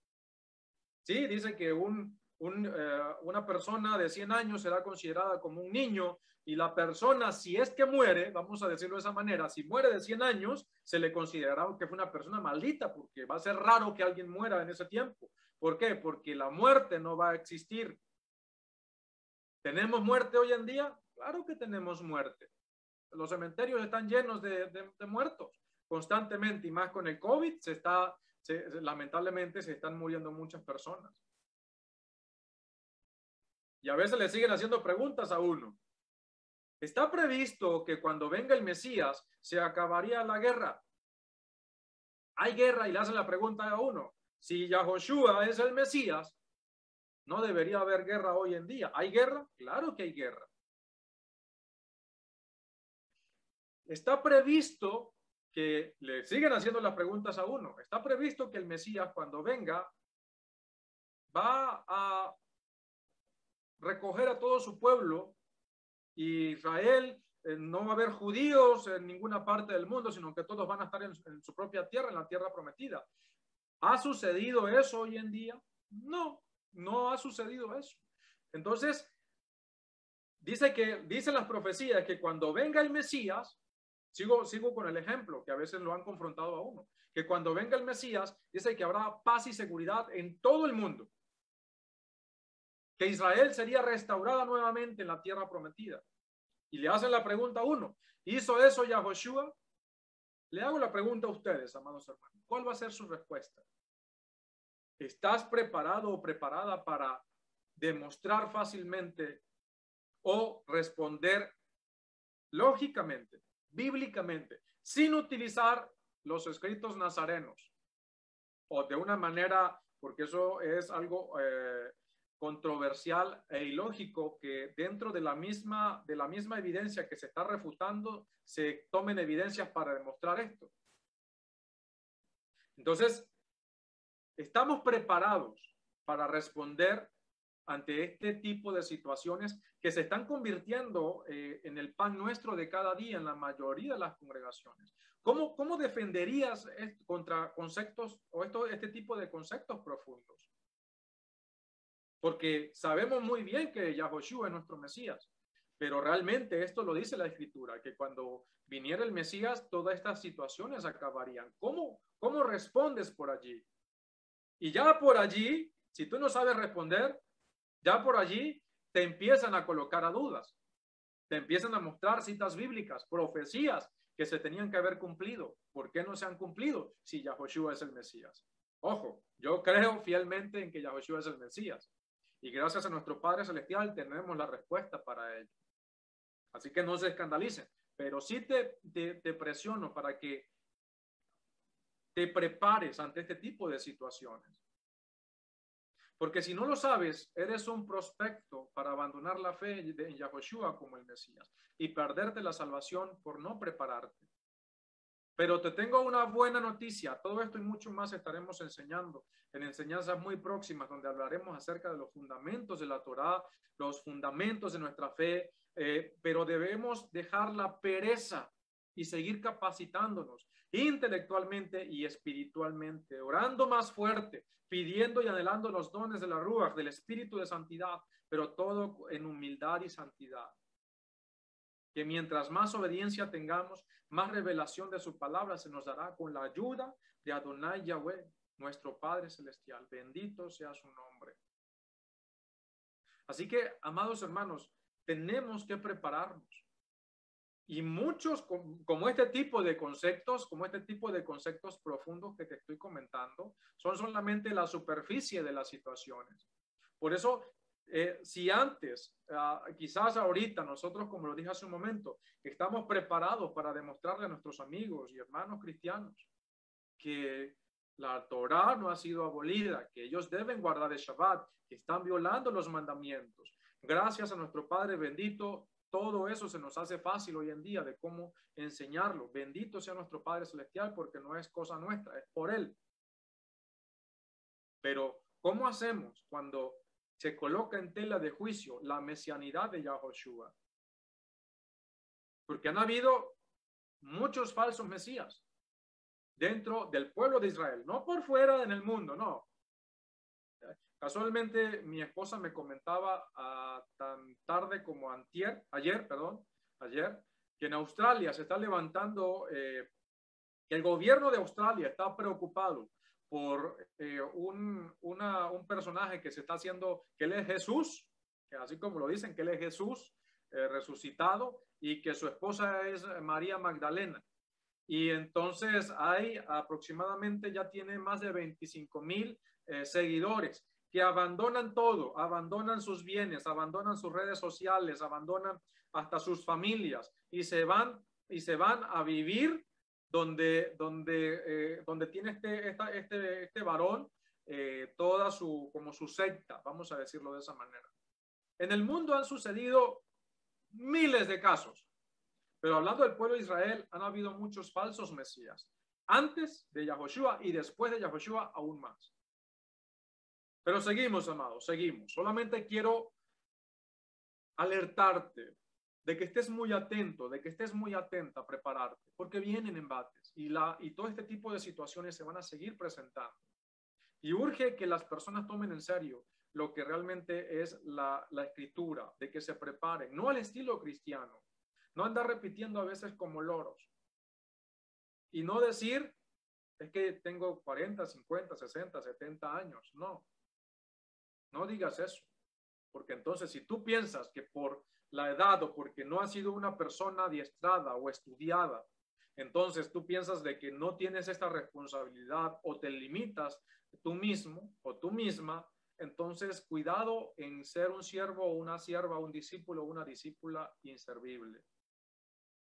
Sí, dice que una persona de 100 años será considerada como un niño, y la persona, si es que muere, vamos a decirlo de esa manera, si muere de 100 años, se le considerará que fue una persona maldita, porque va a ser raro que alguien muera en ese tiempo. ¿Por qué? Porque la muerte no va a existir. ¿Tenemos muerte hoy en día? Claro que tenemos muerte. Los cementerios están llenos de muertos constantemente, y más con el COVID, lamentablemente se están muriendo muchas personas. Y a veces le siguen haciendo preguntas a uno. ¿Está previsto que cuando venga el Mesías se acabaría la guerra? Hay guerra, y le hacen la pregunta a uno. Si Yahoshua es el Mesías, no debería haber guerra hoy en día. ¿Hay guerra? Claro que hay guerra. Está previsto que le siguen haciendo las preguntas a uno. Está previsto que el Mesías, cuando venga, va a recoger a todo su pueblo, y Israel, no va a haber judíos en ninguna parte del mundo, sino que todos van a estar en su propia tierra, en la tierra prometida. ¿Ha sucedido eso hoy en día? No, no ha sucedido eso. Entonces, dicen las profecías que cuando venga el Mesías, Sigo con el ejemplo que a veces lo han confrontado a uno, que cuando venga el Mesías, dice que habrá paz y seguridad en todo el mundo, que Israel sería restaurada nuevamente en la tierra prometida. Y le hacen la pregunta a uno, ¿hizo eso Yahoshua? Le hago la pregunta a ustedes, amados hermanos, ¿cuál va a ser su respuesta? ¿Estás preparado o preparada para demostrar fácilmente o responder lógicamente, bíblicamente, sin utilizar los escritos nazarenos o de una manera, porque eso es algo controversial e ilógico, que dentro de la misma evidencia que se está refutando se tomen evidencias para demostrar esto? Entonces, estamos preparados para responder ante este tipo de situaciones que se están convirtiendo en el pan nuestro de cada día en la mayoría de las congregaciones. ¿Cómo defenderías contra conceptos o este tipo de conceptos profundos? Porque sabemos muy bien que Yahoshua es nuestro Mesías, pero realmente esto lo dice la Escritura, que cuando viniera el Mesías todas estas situaciones acabarían. ¿Cómo respondes por allí? Y ya por allí, si tú no sabes responder, ya por allí te empiezan a colocar a dudas, te empiezan a mostrar citas bíblicas, profecías que se tenían que haber cumplido. ¿Por qué no se han cumplido si Yahoshua es el Mesías? Ojo, yo creo fielmente en que Yahoshua es el Mesías y gracias a nuestro Padre Celestial tenemos la respuesta para ello. Así que no se escandalicen, pero sí te presiono para que te prepares ante este tipo de situaciones. Porque si no lo sabes, eres un prospecto para abandonar la fe en Yahoshua como el Mesías y perderte la salvación por no prepararte. Pero te tengo una buena noticia. Todo esto y mucho más estaremos enseñando en enseñanzas muy próximas, donde hablaremos acerca de los fundamentos de la Torá, los fundamentos de nuestra fe, pero debemos dejar la pereza y seguir capacitándonos intelectualmente y espiritualmente, orando más fuerte, pidiendo y anhelando los dones de la Ruach, del Espíritu de Santidad, pero todo en humildad y santidad. Que mientras más obediencia tengamos, más revelación de su palabra se nos dará con la ayuda de Adonai Yahweh, nuestro Padre Celestial. Bendito sea su nombre. Así que, amados hermanos, tenemos que prepararnos. Y muchos, como este tipo de conceptos, profundos que te estoy comentando, son solamente la superficie de las situaciones. Por eso, si antes, quizás ahorita, nosotros, como lo dije hace un momento, estamos preparados para demostrarle a nuestros amigos y hermanos cristianos que la Torá no ha sido abolida, que ellos deben guardar el Shabbat, que están violando los mandamientos. Gracias a nuestro Padre bendito, todo eso se nos hace fácil hoy en día de cómo enseñarlo. Bendito sea nuestro Padre Celestial, porque no es cosa nuestra, es por Él. Pero, ¿cómo hacemos cuando se coloca en tela de juicio la mesianidad de Yahoshua? Porque han habido muchos falsos mesías dentro del pueblo de Israel, no por fuera en el mundo, no. Casualmente mi esposa me comentaba tan tarde como ayer, que en Australia se está levantando, que el gobierno de Australia está preocupado por un personaje que se está haciendo, que él es Jesús, que así como lo dicen, que él es Jesús resucitado, y que su esposa es María Magdalena. Y entonces hay aproximadamente, ya tiene más de 25,000 seguidores que abandonan todo, abandonan sus bienes, abandonan sus redes sociales, abandonan hasta sus familias y se van a vivir donde tiene este varón toda como su secta, vamos a decirlo de esa manera. En el mundo han sucedido miles de casos, pero hablando del pueblo de Israel, han habido muchos falsos mesías, antes de Yahoshua y después de Yahoshua aún más. Pero seguimos, amados, seguimos. Solamente quiero alertarte de que estés muy atento, de que estés muy atenta a prepararte, porque vienen embates y todo este tipo de situaciones se van a seguir presentando. Y urge que las personas tomen en serio lo que realmente es la escritura, de que se preparen, no al estilo cristiano, no andar repitiendo a veces como loros, y no decir, es que tengo 40, 50, 60, 70 años. No, no digas eso. Porque entonces si tú piensas que por la edad o porque no has sido una persona adiestrada o estudiada, entonces tú piensas de que no tienes esta responsabilidad o te limitas tú mismo o tú misma, entonces cuidado en ser un siervo o una sierva, un discípulo o una discípula inservible.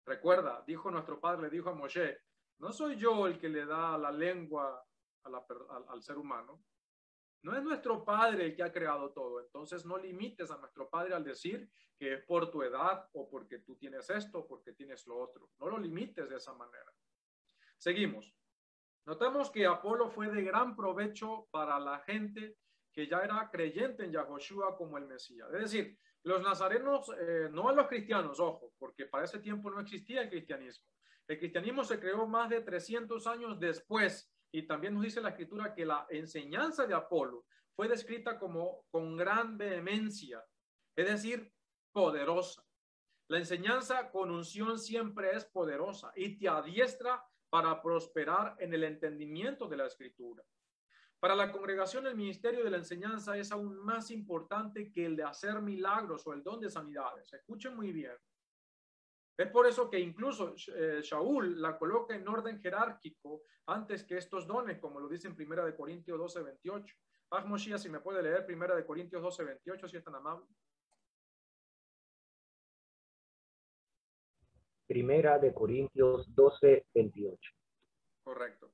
Recuerda, dijo nuestro padre, le dijo a Moshe, no soy yo el que le da la lengua al ser humano. No es nuestro Padre el que ha creado todo. Entonces no limites a nuestro Padre al decir que es por tu edad o porque tú tienes esto o porque tienes lo otro. No lo limites de esa manera. Seguimos. Notamos que Apolo fue de gran provecho para la gente que ya era creyente en Yahoshua como el Mesías. Es decir, los nazarenos, no a los cristianos, ojo, porque para ese tiempo no existía el cristianismo. El cristianismo se creó más de 300 años después. Y también nos dice la escritura que la enseñanza de Apolo fue descrita como con gran vehemencia, es decir, poderosa. La enseñanza con unción siempre es poderosa y te adiestra para prosperar en el entendimiento de la escritura. Para la congregación, el ministerio de la enseñanza es aún más importante que el de hacer milagros o el don de sanidades. Escuchen muy bien. Es por eso que incluso Shaul la coloca en orden jerárquico antes que estos dones, como lo dice en 1 Corintios 12, 28. Moshiach, si me puede leer 1 Corintios 12, 28, si es tan amable. 1 Corintios 12, 28. Correcto.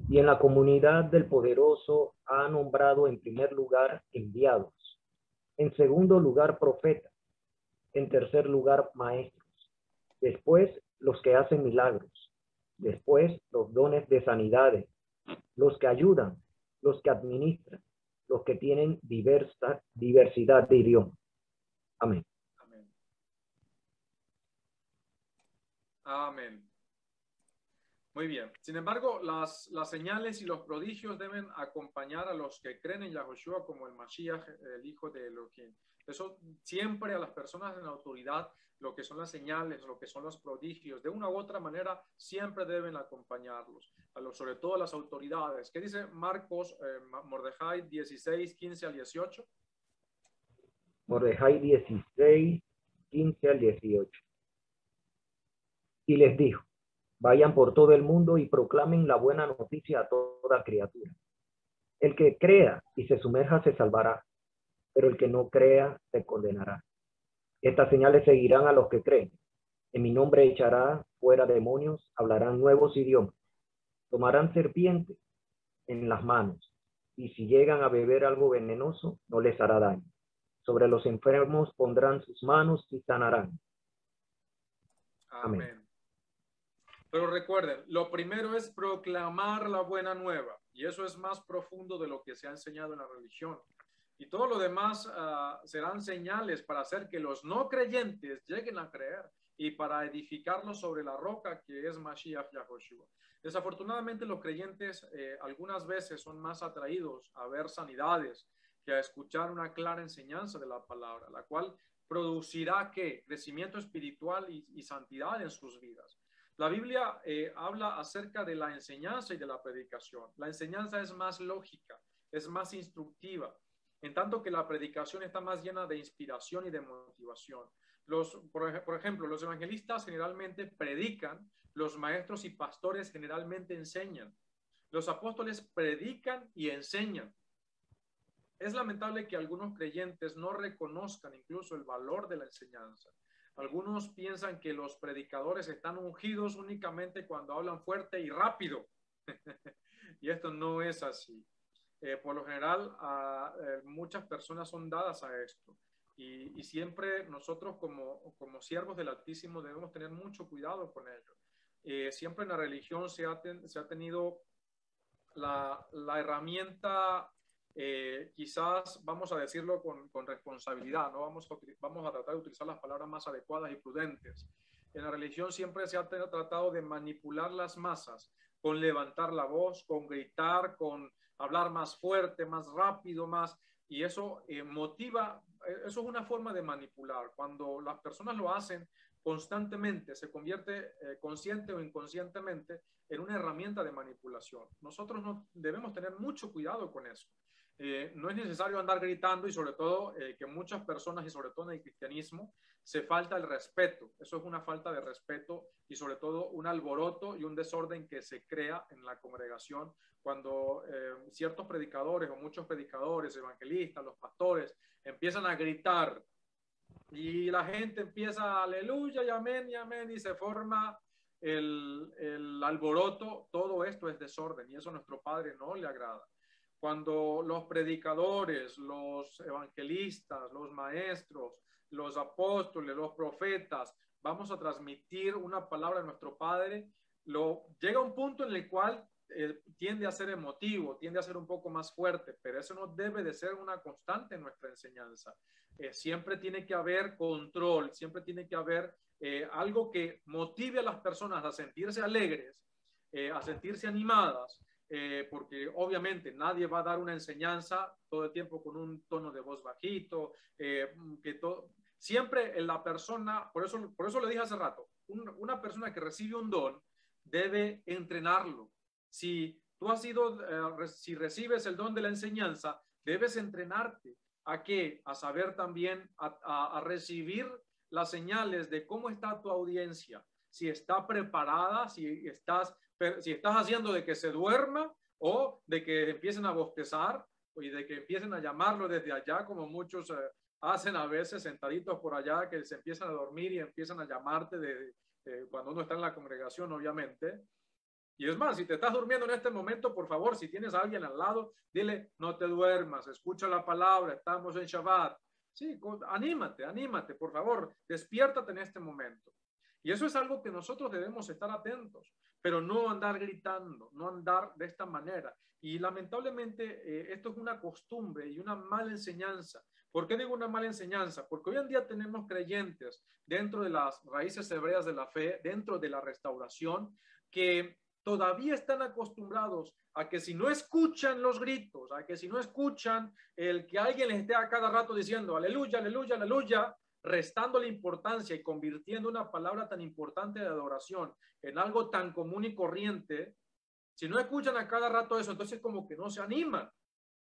Y en la comunidad del poderoso ha nombrado en primer lugar enviados, en segundo lugar profetas, en tercer lugar maestros, después los que hacen milagros, después los dones de sanidades, los que ayudan, los que administran, los que tienen diversidad de idiomas. Amén. Amén. Amén. Muy bien. Sin embargo, las señales y los prodigios deben acompañar a los que creen en Yahoshua como el Mashiach, el Hijo de Elohim. Eso siempre a las personas en autoridad, lo que son las señales, lo que son los prodigios, de una u otra manera, siempre deben acompañarlos, sobre todo a las autoridades. ¿Qué dice Marcos, Mordejai 16, 15 al 18? Mordejai 16, 15 al 18. Y les dijo, vayan por todo el mundo y proclamen la buena noticia a toda criatura. El que crea y se sumerja se salvará, pero el que no crea se condenará. Estas señales seguirán a los que creen. En mi nombre echará fuera demonios, hablarán nuevos idiomas, tomarán serpientes en las manos, y si llegan a beber algo venenoso, no les hará daño. Sobre los enfermos pondrán sus manos y sanarán. Amén. Amén. Pero recuerden, lo primero es proclamar la buena nueva, y eso es más profundo de lo que se ha enseñado en la religión. Y todo lo demás serán señales para hacer que los no creyentes lleguen a creer y para edificarlos sobre la roca que es Mashiach Yahoshua. Desafortunadamente los creyentes algunas veces son más atraídos a ver sanidades que a escuchar una clara enseñanza de la palabra, la cual producirá ¿qué? Crecimiento espiritual y santidad en sus vidas. La Biblia habla acerca de la enseñanza y de la predicación. La enseñanza es más lógica, es más instructiva, en tanto que la predicación está más llena de inspiración y de motivación. Por ejemplo, los evangelistas generalmente predican, los maestros y pastores generalmente enseñan. Los apóstoles predican y enseñan. Es lamentable que algunos creyentes no reconozcan incluso el valor de la enseñanza. Algunos piensan que los predicadores están ungidos únicamente cuando hablan fuerte y rápido. Y esto no es así. Por lo general, muchas personas son dadas a esto. Y siempre nosotros como siervos del Altísimo debemos tener mucho cuidado con ello. Siempre en la religión se ha tenido la herramienta, quizás vamos a decirlo con responsabilidad, ¿no? Vamos a tratar de utilizar las palabras más adecuadas y prudentes. En la religión siempre se ha tratado de manipular las masas con levantar la voz, con gritar, con hablar más fuerte, más rápido, y eso motiva, eso es una forma de manipular. Cuando las personas lo hacen constantemente, se convierte consciente o inconscientemente en una herramienta de manipulación. Nosotros no debemos tener mucho cuidado con eso. No es necesario andar gritando y sobre todo que muchas personas y sobre todo en el cristianismo se falta el respeto. Eso es una falta de respeto y sobre todo un alboroto y un desorden que se crea en la congregación cuando ciertos predicadores o muchos predicadores, evangelistas, los pastores empiezan a gritar y la gente empieza aleluya y amén y se forma el alboroto. Todo esto es desorden y eso a nuestro Padre no le agrada. Cuando los predicadores, los evangelistas, los maestros, los apóstoles, los profetas, vamos a transmitir una palabra a nuestro Padre, llega un punto en el cual tiende a ser emotivo, tiende a ser un poco más fuerte, pero eso no debe de ser una constante en nuestra enseñanza. Siempre tiene que haber control, siempre tiene que haber algo que motive a las personas a sentirse alegres, a sentirse animadas, porque obviamente nadie va a dar una enseñanza todo el tiempo con un tono de voz bajito, siempre la persona, por eso le dije hace rato, una persona que recibe un don debe entrenarlo. Si tú has sido, si recibes el don de la enseñanza, debes entrenarte a qué, a saber también, a recibir las señales de cómo está tu audiencia, si está preparada, si estás haciendo de que se duerma o de que empiecen a bostezar y de que empiecen a llamarlo desde allá, como muchos hacen a veces sentaditos por allá, que se empiezan a dormir y empiezan a llamarte cuando uno está en la congregación, obviamente. Y es más, si te estás durmiendo en este momento, por favor, si tienes a alguien al lado, dile, no te duermas, escucha la palabra, estamos en Shabbat. Sí, anímate, por favor, despiértate en este momento. Y eso es algo que nosotros debemos estar atentos, pero no andar gritando, no andar de esta manera. Y lamentablemente esto es una costumbre y una mala enseñanza. ¿Por qué digo una mala enseñanza? Porque hoy en día tenemos creyentes dentro de las raíces hebreas de la fe, dentro de la restauración, que todavía están acostumbrados a que si no escuchan los gritos, a que si no escuchan el que alguien les esté a cada rato diciendo aleluya, aleluya, aleluya, restando la importancia y convirtiendo una palabra tan importante de adoración en algo tan común y corriente, si no escuchan a cada rato eso, entonces como que no se animan.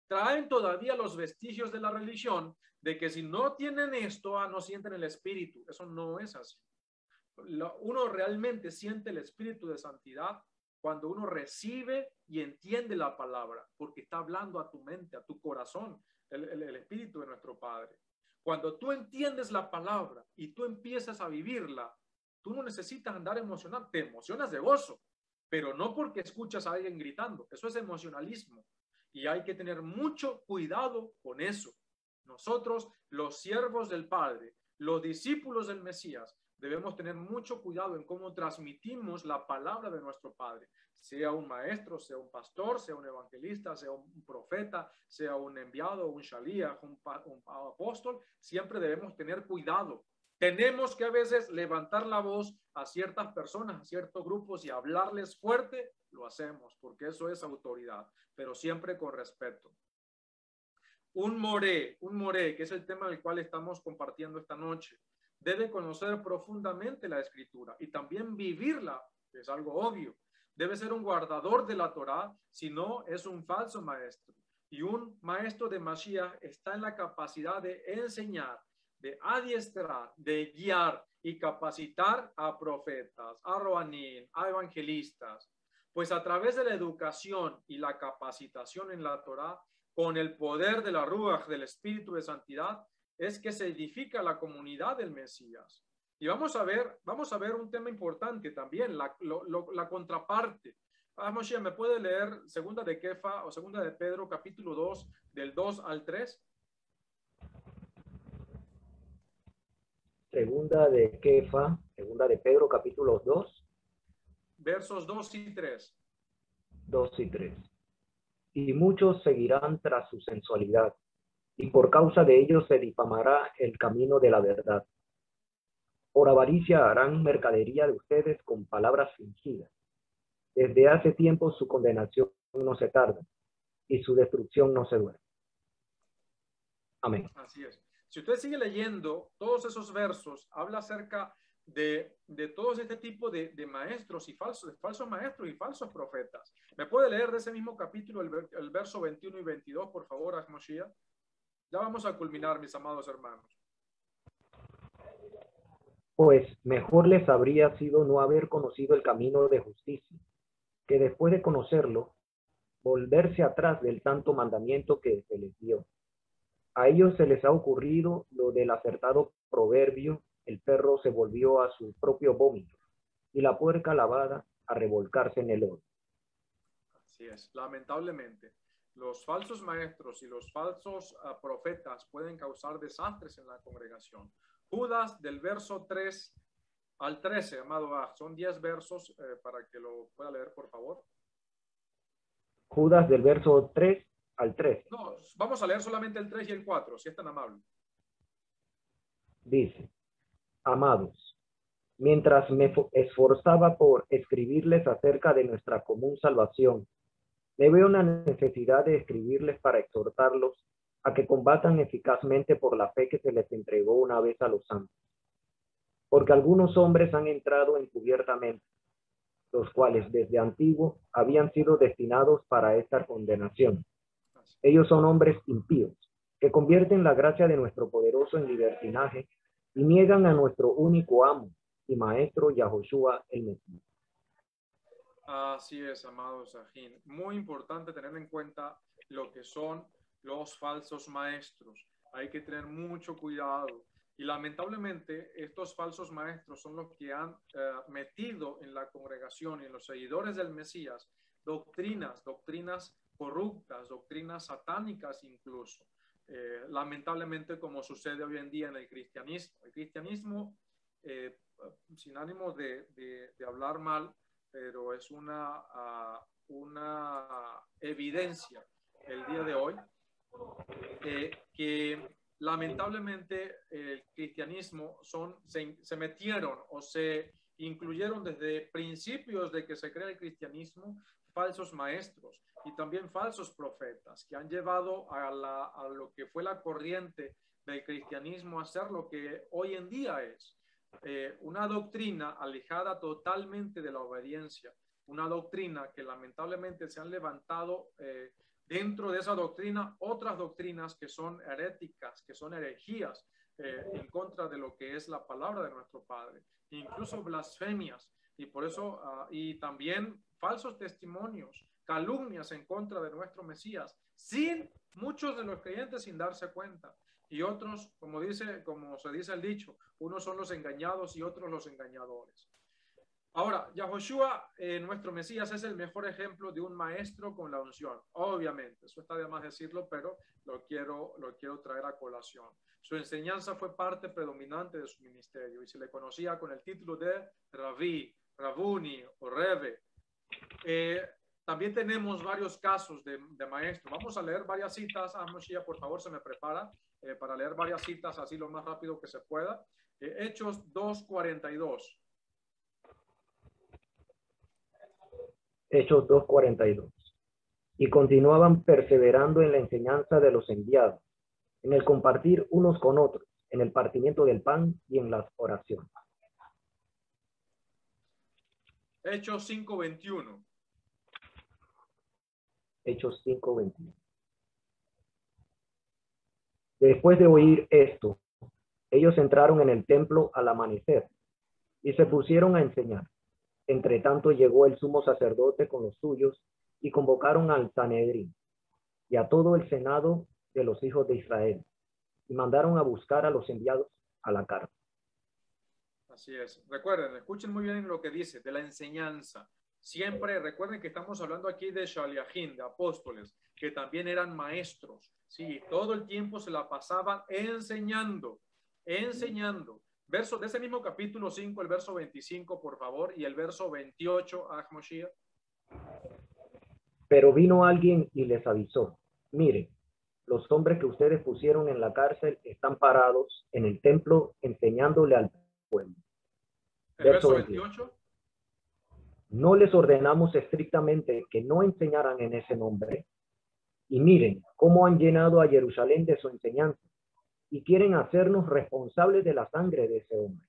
Traen todavía los vestigios de la religión de que si no tienen esto, no sienten el espíritu. Eso no es así. Uno realmente siente el espíritu de santidad cuando uno recibe y entiende la palabra, porque está hablando a tu mente, a tu corazón, el espíritu de nuestro Padre. Cuando tú entiendes la palabra y tú empiezas a vivirla, tú no necesitas andar emocionado, te emocionas de gozo, pero no porque escuchas a alguien gritando, eso es emocionalismo y hay que tener mucho cuidado con eso. Nosotros, los siervos del Padre, los discípulos del Mesías, debemos tener mucho cuidado en cómo transmitimos la palabra de nuestro Padre, sea un maestro, sea un pastor, sea un evangelista, sea un profeta, sea un enviado, un shalíach, un apóstol. Siempre debemos tener cuidado. Tenemos que a veces levantar la voz a ciertas personas, a ciertos grupos y hablarles fuerte, lo hacemos porque eso es autoridad, pero siempre con respeto. Un moré, que es el tema del cual estamos compartiendo esta noche, debe conocer profundamente la escritura y también vivirla, que es algo obvio. Debe ser un guardador de la Torá, si no es un falso maestro. Y un maestro de Mashiach está en la capacidad de enseñar, de adiestrar, de guiar y capacitar a profetas, a roanín, a evangelistas. Pues a través de la educación y la capacitación en la Torá, con el poder de la Ruach, del Espíritu de Santidad, es que se edifica la comunidad del Mesías. Y vamos a ver un tema importante también, la contraparte. Moshe, ¿me puede leer segunda de Kefa o segunda de Pedro, capítulo 2, del 2 al 3? Segunda de Kefa, segunda de Pedro, capítulo 2. Versos 2 y 3. 2 y 3. Y muchos seguirán tras su sensualidad, y por causa de ellos se difamará el camino de la verdad. Por avaricia harán mercadería de ustedes con palabras fingidas. Desde hace tiempo su condenación no se tarda, y su destrucción no se duerme. Amén. Así es. Si usted sigue leyendo, todos esos versos habla acerca de todos este tipo de maestros y falsos maestros y falsos profetas. ¿Me puede leer de ese mismo capítulo el verso 21 y 22, por favor, Ahmoshiach? Ya vamos a culminar, mis amados hermanos. Pues mejor les habría sido no haber conocido el camino de justicia, que después de conocerlo, volverse atrás del santo mandamiento que se les dio. A ellos se les ha ocurrido lo del acertado proverbio: el perro se volvió a su propio vómito y la puerca lavada a revolcarse en el lodo. Así es, lamentablemente. Los falsos maestros y los falsos profetas pueden causar desastres en la congregación. Judas, del verso 3 al 13, amado Aj, son 10 versos para que lo pueda leer, por favor. Judas, del verso 3 al 13. No, vamos a leer solamente el 3 y el 4, si es tan amable. Dice: Amados, mientras me esforzaba por escribirles acerca de nuestra común salvación, me veo una necesidad de escribirles para exhortarlos a que combatan eficazmente por la fe que se les entregó una vez a los santos. Porque algunos hombres han entrado encubiertamente, los cuales desde antiguo habían sido destinados para esta condenación. Ellos son hombres impíos, que convierten la gracia de nuestro poderoso en libertinaje y niegan a nuestro único amo y maestro, Yahoshua el Mesías. Así es, amado Sahin. Muy importante tener en cuenta lo que son los falsos maestros. Hay que tener mucho cuidado. Y lamentablemente estos falsos maestros son los que han metido en la congregación y en los seguidores del Mesías doctrinas corruptas, doctrinas satánicas incluso. Lamentablemente, como sucede hoy en día en el cristianismo. El cristianismo, sin ánimo de hablar mal, pero es una evidencia el día de hoy que lamentablemente el cristianismo se metieron o se incluyeron desde principios de que se crea el cristianismo falsos maestros y también falsos profetas que han llevado a lo que fue la corriente del cristianismo a ser lo que hoy en día es. Una doctrina alejada totalmente de la obediencia, una doctrina que lamentablemente se han levantado dentro de esa doctrina otras doctrinas que son heréticas, que son herejías en contra de lo que es la palabra de nuestro Padre, incluso blasfemias, y por eso y también falsos testimonios, calumnias en contra de nuestro Mesías, sin muchos de los creyentes sin darse cuenta. Y otros, como se dice el dicho, unos son los engañados y otros los engañadores. Ahora, Yahoshua, nuestro Mesías, es el mejor ejemplo de un maestro con la unción. Obviamente, eso está de más decirlo, pero lo quiero traer a colación. Su enseñanza fue parte predominante de su ministerio y se le conocía con el título de Rabí, Rabuni o Rebe. También tenemos varios casos de maestros. Vamos a leer varias citas. Ahmoshiach, por favor, se me prepara para leer varias citas así lo más rápido que se pueda. Hechos 2:42. Hechos 2:42. Y continuaban perseverando en la enseñanza de los enviados, en el compartir unos con otros, en el partimiento del pan y en las oraciones. Hechos 5:21. Hechos 5:21. Después de oír esto, ellos entraron en el templo al amanecer y se pusieron a enseñar. Entre tanto llegó el sumo sacerdote con los suyos y convocaron al Sanedrín y a todo el senado de los hijos de Israel y mandaron a buscar a los enviados a la cárcel. Así es. Recuerden, escuchen muy bien lo que dice de la enseñanza. Siempre recuerden que estamos hablando aquí de shaliachim, de apóstoles, que también eran maestros. Sí, todo el tiempo se la pasaban enseñando. Verso de ese mismo capítulo 5, el verso 25, por favor, y el verso 28, Ahmoshiach. Pero vino alguien y les avisó: miren, los hombres que ustedes pusieron en la cárcel están parados en el templo enseñándole al pueblo. El verso 28. No les ordenamos estrictamente que no enseñaran en ese nombre. Y miren cómo han llenado a Jerusalén de su enseñanza y quieren hacernos responsables de la sangre de ese hombre.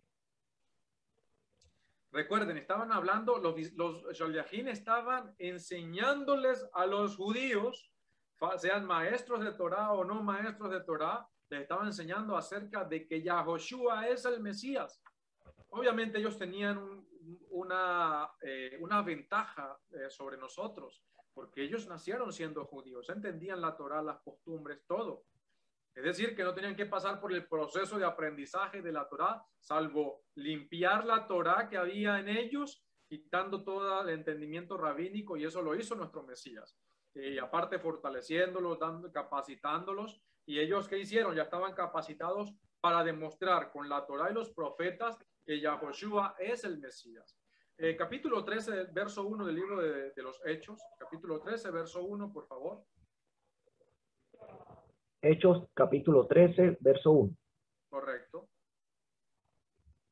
Recuerden, estaban hablando, los Shaliachim estaban enseñándoles a los judíos, sean maestros de Torah o no maestros de Torah, les estaban enseñando acerca de que Yahoshua es el Mesías. Obviamente ellos tenían una ventaja sobre nosotros, porque ellos nacieron siendo judíos, entendían la Torah, las costumbres, todo. Es decir, que no tenían que pasar por el proceso de aprendizaje de la Torá, salvo limpiar la Torá que había en ellos, quitando todo el entendimiento rabínico, y eso lo hizo nuestro Mesías. Y aparte fortaleciéndolos, capacitándolos, y ellos ¿qué hicieron? Ya estaban capacitados para demostrar con la Torá y los profetas que Yahoshua es el Mesías. Capítulo 13, verso 1 del libro de los Hechos. Capítulo 13, verso 1, por favor. Hechos capítulo 13, verso 1. Correcto.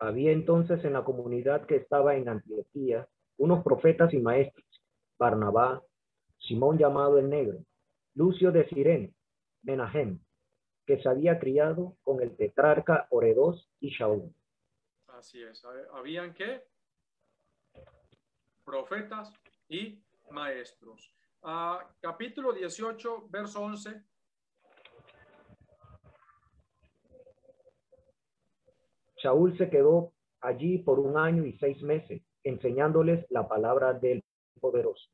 Había entonces en la comunidad que estaba en Antioquía unos profetas y maestros, Barnabá, Simón llamado el Negro, Lucio de Cirene, Menahem, que se había criado con el tetrarca Oredos y Shaul. Así es. ¿Habían qué? Profetas y maestros. Capítulo 18, verso 11. Shaul se quedó allí por 1 año y 6 meses, enseñándoles la palabra del poderoso.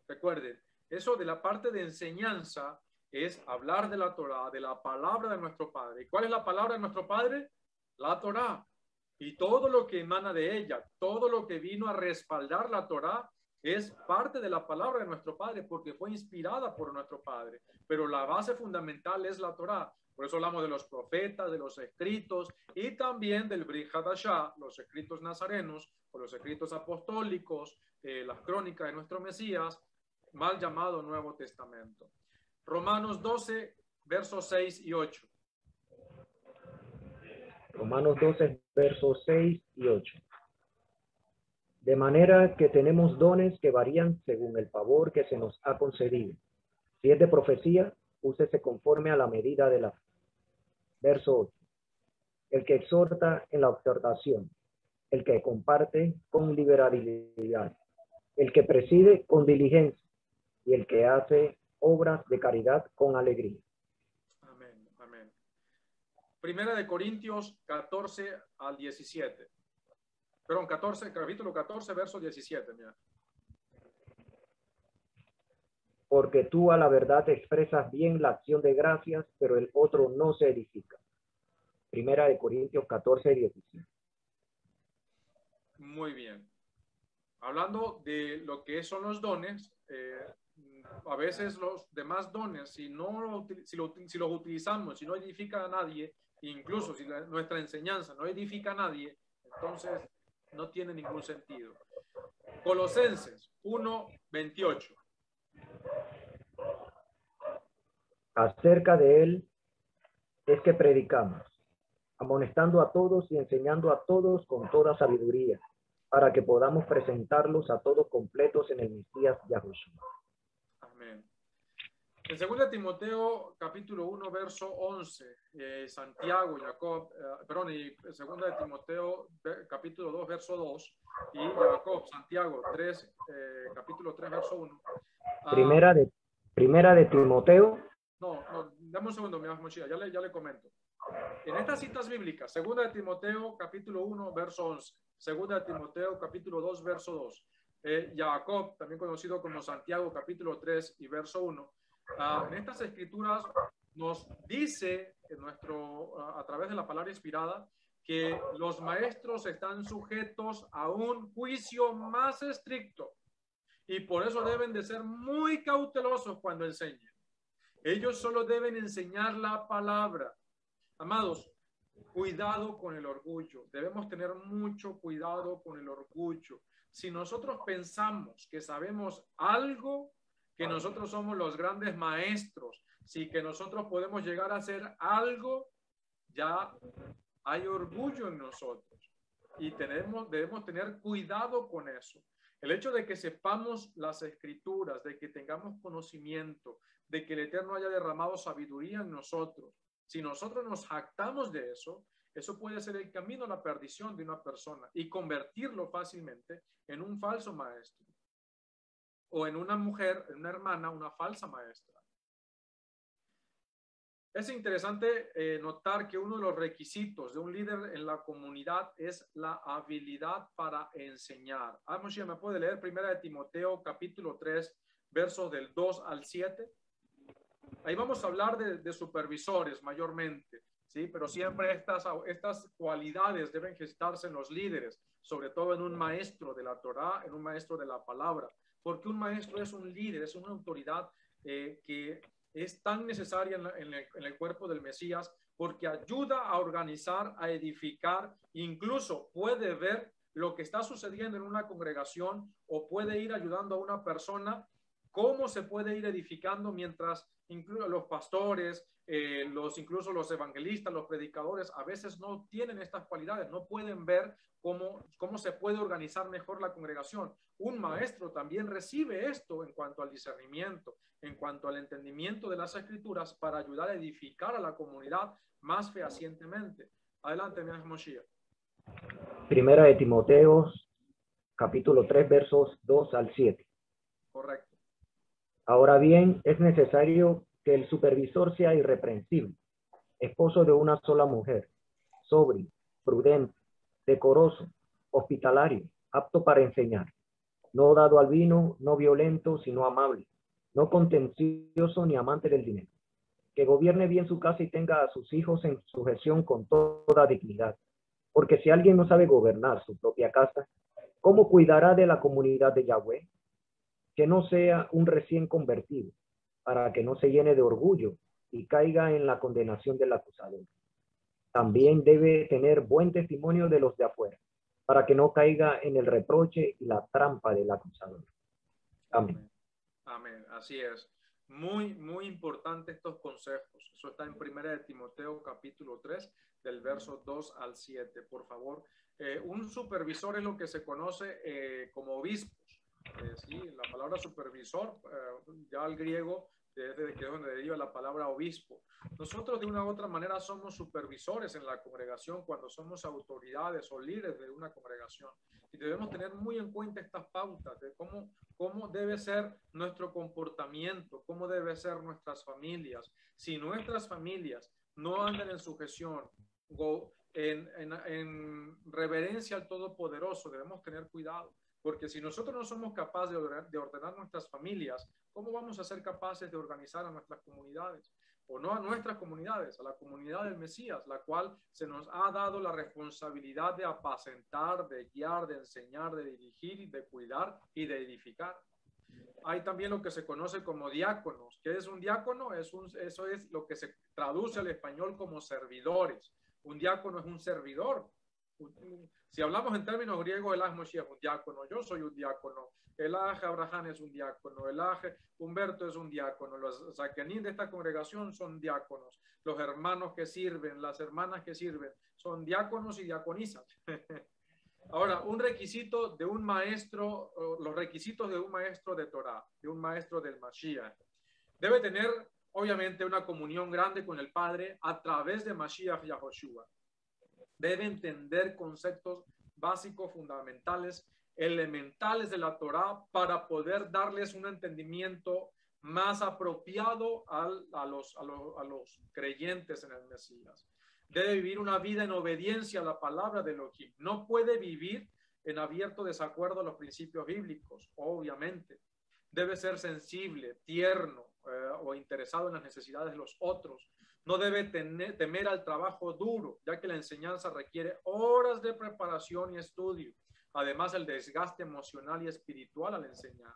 Recuerden, eso de la parte de enseñanza es hablar de la Torá, de la palabra de nuestro Padre. ¿Y cuál es la palabra de nuestro Padre? La Torá. Y todo lo que emana de ella, todo lo que vino a respaldar la Torá, es parte de la palabra de nuestro Padre, porque fue inspirada por nuestro Padre. Pero la base fundamental es la Torá. Por eso hablamos de los profetas, de los escritos y también del Brit Hadashah, los escritos nazarenos o los escritos apostólicos, las crónicas de nuestro Mesías, mal llamado Nuevo Testamento. Romanos 12, versos 6 y 8. Romanos 12, versos 6 y 8. De manera que tenemos dones que varían según el favor que se nos ha concedido. Si es de profecía, úsese conforme a la medida de la fe. Verso 8. El que exhorta en la exhortación, el que comparte con liberalidad, el que preside con diligencia y el que hace obras de caridad con alegría. Amén, amén. Primera de Corintios 14 al 17. Perdón, capítulo 14, verso 17. Mira. Porque tú a la verdad expresas bien la acción de gracias, pero el otro no se edifica. Primera de Corintios 14, 17. Muy bien. Hablando de lo que son los dones, a veces los demás dones, si los utilizamos, si no edifica a nadie, incluso si nuestra enseñanza no edifica a nadie, entonces no tiene ningún sentido. Colosenses 1, 28. Acerca de él es que predicamos, amonestando a todos y enseñando a todos con toda sabiduría, para que podamos presentarlos a todos completos en el Mesías Yahushua. Amén. En 2 Timoteo, capítulo 1, verso 11, Santiago, Jacob, y 2 Timoteo, capítulo 2, verso 2, y Jacob, Santiago, capítulo 3, verso 1. Primera de Timoteo. No, dame un segundo, mi mochila, ya le comento. En estas citas bíblicas, 2 Timoteo, capítulo 1, verso 11, 2 Timoteo, capítulo 2, verso 2, Jacob, también conocido como Santiago, capítulo 3 y verso 1, en estas escrituras nos dice a través de la palabra inspirada que los maestros están sujetos a un juicio más estricto y por eso deben de ser muy cautelosos cuando enseñen. Ellos solo deben enseñar la palabra. Amados, cuidado con el orgullo. Debemos tener mucho cuidado con el orgullo. Si nosotros pensamos que sabemos algo, que nosotros somos los grandes maestros, si que nosotros podemos llegar a hacer algo, ya hay orgullo en nosotros. Y debemos tener cuidado con eso. El hecho de que sepamos las escrituras, de que tengamos conocimiento, de que el Eterno haya derramado sabiduría en nosotros, si nosotros nos jactamos de eso, Eso puede ser el camino a la perdición de una persona y convertirlo fácilmente en un falso maestro o en una mujer, en una hermana, una falsa maestra. Es interesante notar que uno de los requisitos de un líder en la comunidad es la habilidad para enseñar. Moshe, ¿me puede leer 1 Timoteo capítulo 3, versos del 2 al 7? Ahí vamos a hablar de supervisores mayormente, ¿sí? Pero siempre estas cualidades deben gestarse en los líderes, sobre todo en un maestro de la Torá, en un maestro de la palabra, porque un maestro es un líder, es una autoridad que es tan necesaria en el cuerpo del Mesías, porque ayuda a organizar, a edificar, incluso puede ver lo que está sucediendo en una congregación o puede ir ayudando a una persona, cómo se puede ir edificando mientras incluso los pastores, incluso los evangelistas, los predicadores, a veces no tienen estas cualidades, no pueden ver cómo se puede organizar mejor la congregación. Un maestro también recibe esto en cuanto al discernimiento, en cuanto al entendimiento de las escrituras para ayudar a edificar a la comunidad más fehacientemente. Adelante, mi Moshiach. 1 Timoteo, capítulo 3, versos 2 al 7. Correcto. Ahora bien, es necesario que el supervisor sea irreprensible, esposo de una sola mujer, sobrio, prudente, decoroso, hospitalario, apto para enseñar, no dado al vino, no violento, sino amable, no contencioso ni amante del dinero, que gobierne bien su casa y tenga a sus hijos en sujeción con toda dignidad. Porque si alguien no sabe gobernar su propia casa, ¿cómo cuidará de la comunidad de Yahweh? Que no sea un recién convertido, para que no se llene de orgullo y caiga en la condenación del acusador. También debe tener buen testimonio de los de afuera, para que no caiga en el reproche y la trampa del acusador. Amén. Amén, así es. Muy, muy importante estos consejos. Eso está en 1 Timoteo capítulo 3, del verso 2 al 7. Por favor, un supervisor es lo que se conoce como obispos. Sí, la palabra supervisor, ya al griego, desde que es donde deriva la palabra obispo. Nosotros de una u otra manera somos supervisores en la congregación cuando somos autoridades o líderes de una congregación. Y debemos tener muy en cuenta estas pautas de cómo debe ser nuestro comportamiento, cómo debe ser nuestras familias. Si nuestras familias no andan en sujeción, en reverencia al Todopoderoso, debemos tener cuidado. Porque si nosotros no somos capaces de ordenar nuestras familias, ¿cómo vamos a ser capaces de organizar a nuestras comunidades? O no a nuestras comunidades, a la comunidad del Mesías, la cual se nos ha dado la responsabilidad de apacentar, de guiar, de enseñar, de dirigir, de cuidar y de edificar. Hay también lo que se conoce como diáconos. ¿Qué es un diácono? Eso es lo que se traduce al español como servidores. Un diácono es un servidor. Si hablamos en términos griegos, el Moshiach es un diácono, yo soy un diácono, el Abraham es un diácono, el Humberto es un diácono, los Zaquenín de esta congregación son diáconos, los hermanos que sirven, las hermanas que sirven, son diáconos y diaconisas. Ahora, un requisito de un maestro, los requisitos de un maestro de Torah, de un maestro del Mashiach, debe tener obviamente una comunión grande con el Padre a través de Mashiach Yahoshua. Debe entender conceptos básicos, fundamentales, elementales de la Torá para poder darles un entendimiento más apropiado a los creyentes en el Mesías. Debe vivir una vida en obediencia a la palabra de Elohim. No puede vivir en abierto desacuerdo a los principios bíblicos, obviamente. Debe ser sensible, tierno o interesado en las necesidades de los otros. No debe temer al trabajo duro, ya que la enseñanza requiere horas de preparación y estudio. Además, el desgaste emocional y espiritual al enseñar.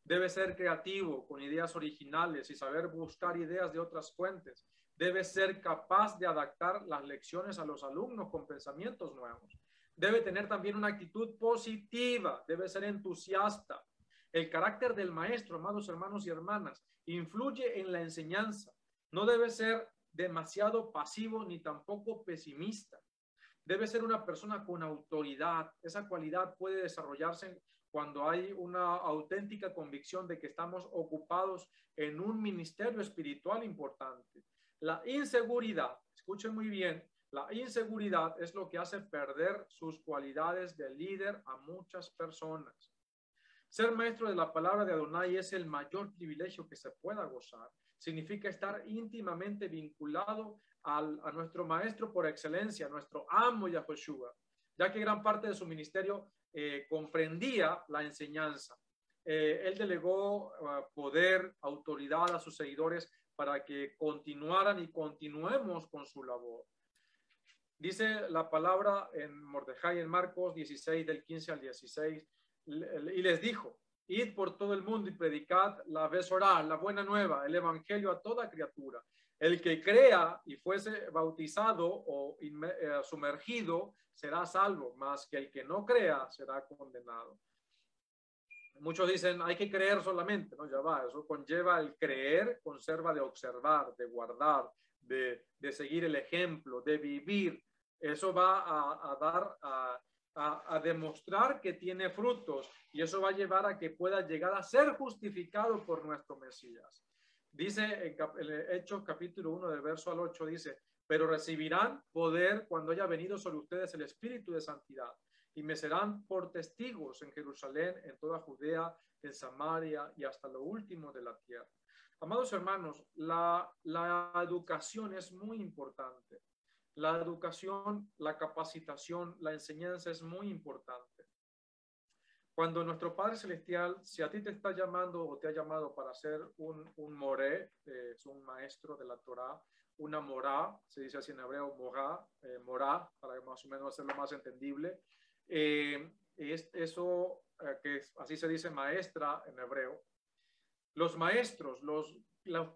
Debe ser creativo, con ideas originales y saber buscar ideas de otras fuentes. Debe ser capaz de adaptar las lecciones a los alumnos con pensamientos nuevos. Debe tener también una actitud positiva, debe ser entusiasta. El carácter del maestro, amados hermanos y hermanas, influye en la enseñanza. No debe ser demasiado pasivo ni tampoco pesimista. Debe ser una persona con autoridad. Esa cualidad puede desarrollarse cuando hay una auténtica convicción de que estamos ocupados en un ministerio espiritual importante. La inseguridad, escuchen muy bien, La inseguridad es lo que hace perder sus cualidades de líder a muchas personas. Ser maestro de la palabra de Adonai es el mayor privilegio que se pueda gozar. Significa estar íntimamente vinculado a nuestro maestro por excelencia, nuestro amo Yahushua, ya que gran parte de su ministerio comprendía la enseñanza. Él delegó poder, autoridad a sus seguidores para que continuaran y continuemos con su labor. Dice la palabra en Mordejai, en Marcos 16, del 15 al 16, y les dijo: id por todo el mundo y predicad la Besorá, la buena nueva, el evangelio a toda criatura. El que crea y fuese bautizado o sumergido será salvo, mas que el que no crea será condenado. Muchos dicen, hay que creer solamente, no, ya va, eso conlleva el creer, conserva de observar, de guardar, de seguir el ejemplo, de vivir. Eso va a demostrar que tiene frutos y eso va a llevar a que pueda llegar a ser justificado por nuestro Mesías. Dice en Hechos capítulo 1 del verso al 8, dice: pero recibirán poder cuando haya venido sobre ustedes el Espíritu de santidad, y me serán por testigos en Jerusalén, en toda Judea, en Samaria y hasta lo último de la tierra. Amados hermanos, la educación es muy importante. La educación, la capacitación, la enseñanza es muy importante. Cuando nuestro Padre Celestial, si a ti te está llamando o te ha llamado para ser un moré, es un maestro de la Torá, una morá, se dice así en hebreo, morá, para más o menos hacerlo más entendible, es eso que así se dice maestra en hebreo. Los maestros, los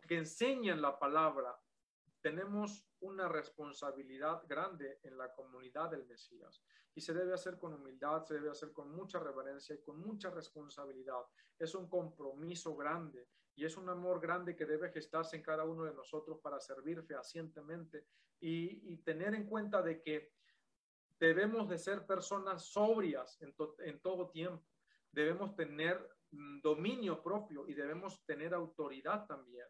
que enseñan la palabra, tenemos una responsabilidad grande en la comunidad del Mesías y se debe hacer con humildad, se debe hacer con mucha reverencia y con mucha responsabilidad. Es un compromiso grande y es un amor grande que debe gestarse en cada uno de nosotros para servir fehacientemente y tener en cuenta de que debemos de ser personas sobrias en todo tiempo. Debemos tener dominio propio y debemos tener autoridad también.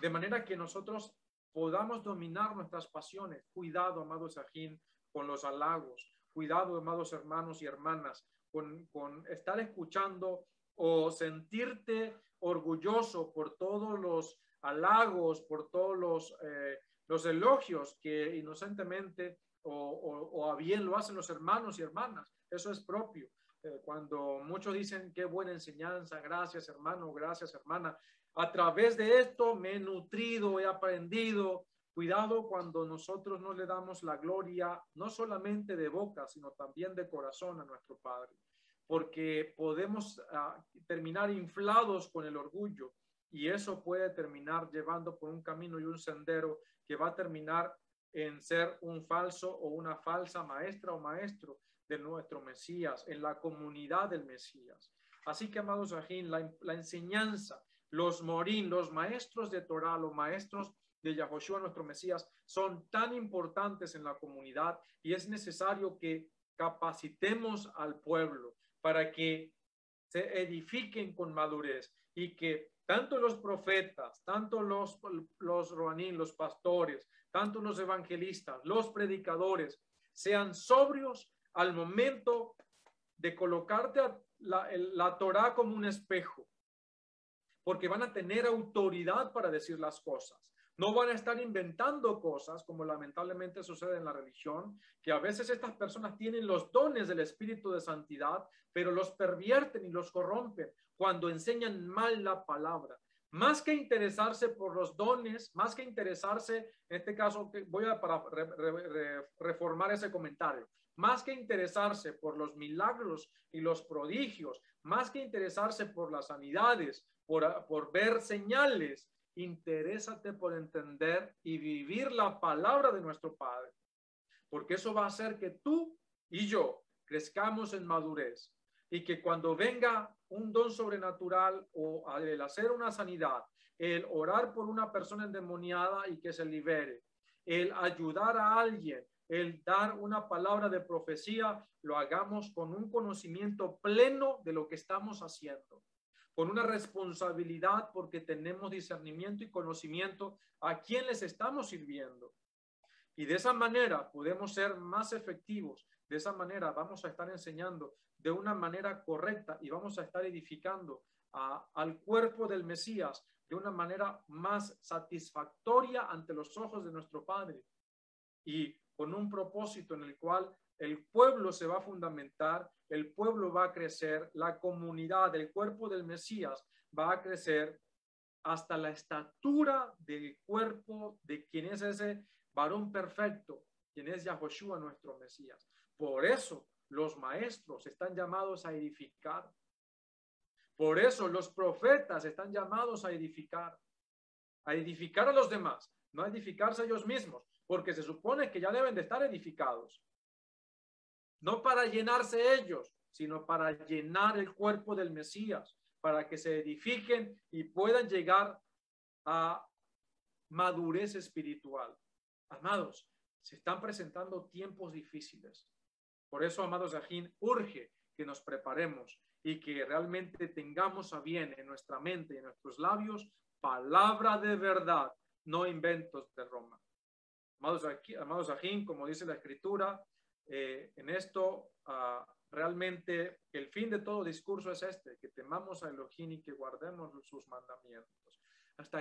De manera que nosotros podamos dominar nuestras pasiones. Cuidado, amado Sajín, con los halagos. Cuidado, amados hermanos y hermanas, con estar escuchando o sentirte orgulloso por todos los halagos, por todos los elogios que inocentemente o a bien lo hacen los hermanos y hermanas. Eso es propio. Cuando muchos dicen qué buena enseñanza, gracias hermano, gracias hermana, a través de esto me he nutrido, he aprendido. Cuidado cuando nosotros no le damos la gloria, no solamente de boca, sino también de corazón a nuestro Padre, porque podemos terminar inflados con el orgullo y eso puede terminar llevando por un camino y un sendero que va a terminar en ser un falso o una falsa maestra o maestro de nuestro Mesías, en la comunidad del Mesías. Así que, amados Sajín, la enseñanza, los morín, los maestros de Torah, los maestros de Yahushua, nuestro Mesías, son tan importantes en la comunidad y es necesario que capacitemos al pueblo para que se edifiquen con madurez y que tanto los profetas, tanto los roanín, los pastores, tanto los evangelistas, los predicadores, sean sobrios al momento de colocarte la Torá como un espejo, porque van a tener autoridad para decir las cosas. No van a estar inventando cosas, como lamentablemente sucede en la religión, que a veces estas personas tienen los dones del Espíritu de Santidad, pero los pervierten y los corrompen cuando enseñan mal la palabra. Más que interesarse por los dones, más que interesarse, en este caso voy a reformar ese comentario, más que interesarse por los milagros y los prodigios, más que interesarse por las sanidades, por ver señales, interésate por entender y vivir la palabra de nuestro Padre, porque eso va a hacer que tú y yo crezcamos en madurez y que cuando venga un don sobrenatural o el hacer una sanidad, el orar por una persona endemoniada y que se libere, el ayudar a alguien, el dar una palabra de profecía, lo hagamos con un conocimiento pleno de lo que estamos haciendo, con una responsabilidad porque tenemos discernimiento y conocimiento a quién les estamos sirviendo. Y de esa manera podemos ser más efectivos. De esa manera vamos a estar enseñando de una manera correcta y vamos a estar edificando al cuerpo del Mesías de una manera más satisfactoria ante los ojos de nuestro Padre y con un propósito en el cual el pueblo se va a fundamentar, el pueblo va a crecer, la comunidad, el cuerpo del Mesías va a crecer hasta la estatura del cuerpo de quien es ese varón perfecto, quien es Yahoshua nuestro Mesías. Por eso los maestros están llamados a edificar. Por eso los profetas están llamados a edificar a los demás, no a edificarse ellos mismos, porque se supone que ya deben de estar edificados. No para llenarse ellos, sino para llenar el cuerpo del Mesías, para que se edifiquen y puedan llegar a madurez espiritual. Amados, se están presentando tiempos difíciles. Por eso, amados Ajín, urge que nos preparemos y que realmente tengamos a bien en nuestra mente y en nuestros labios palabra de verdad, no inventos de Roma. Amados Ajín, como dice la Escritura, en esto realmente el fin de todo discurso es este, que temamos a Elohim y que guardemos sus mandamientos. Hasta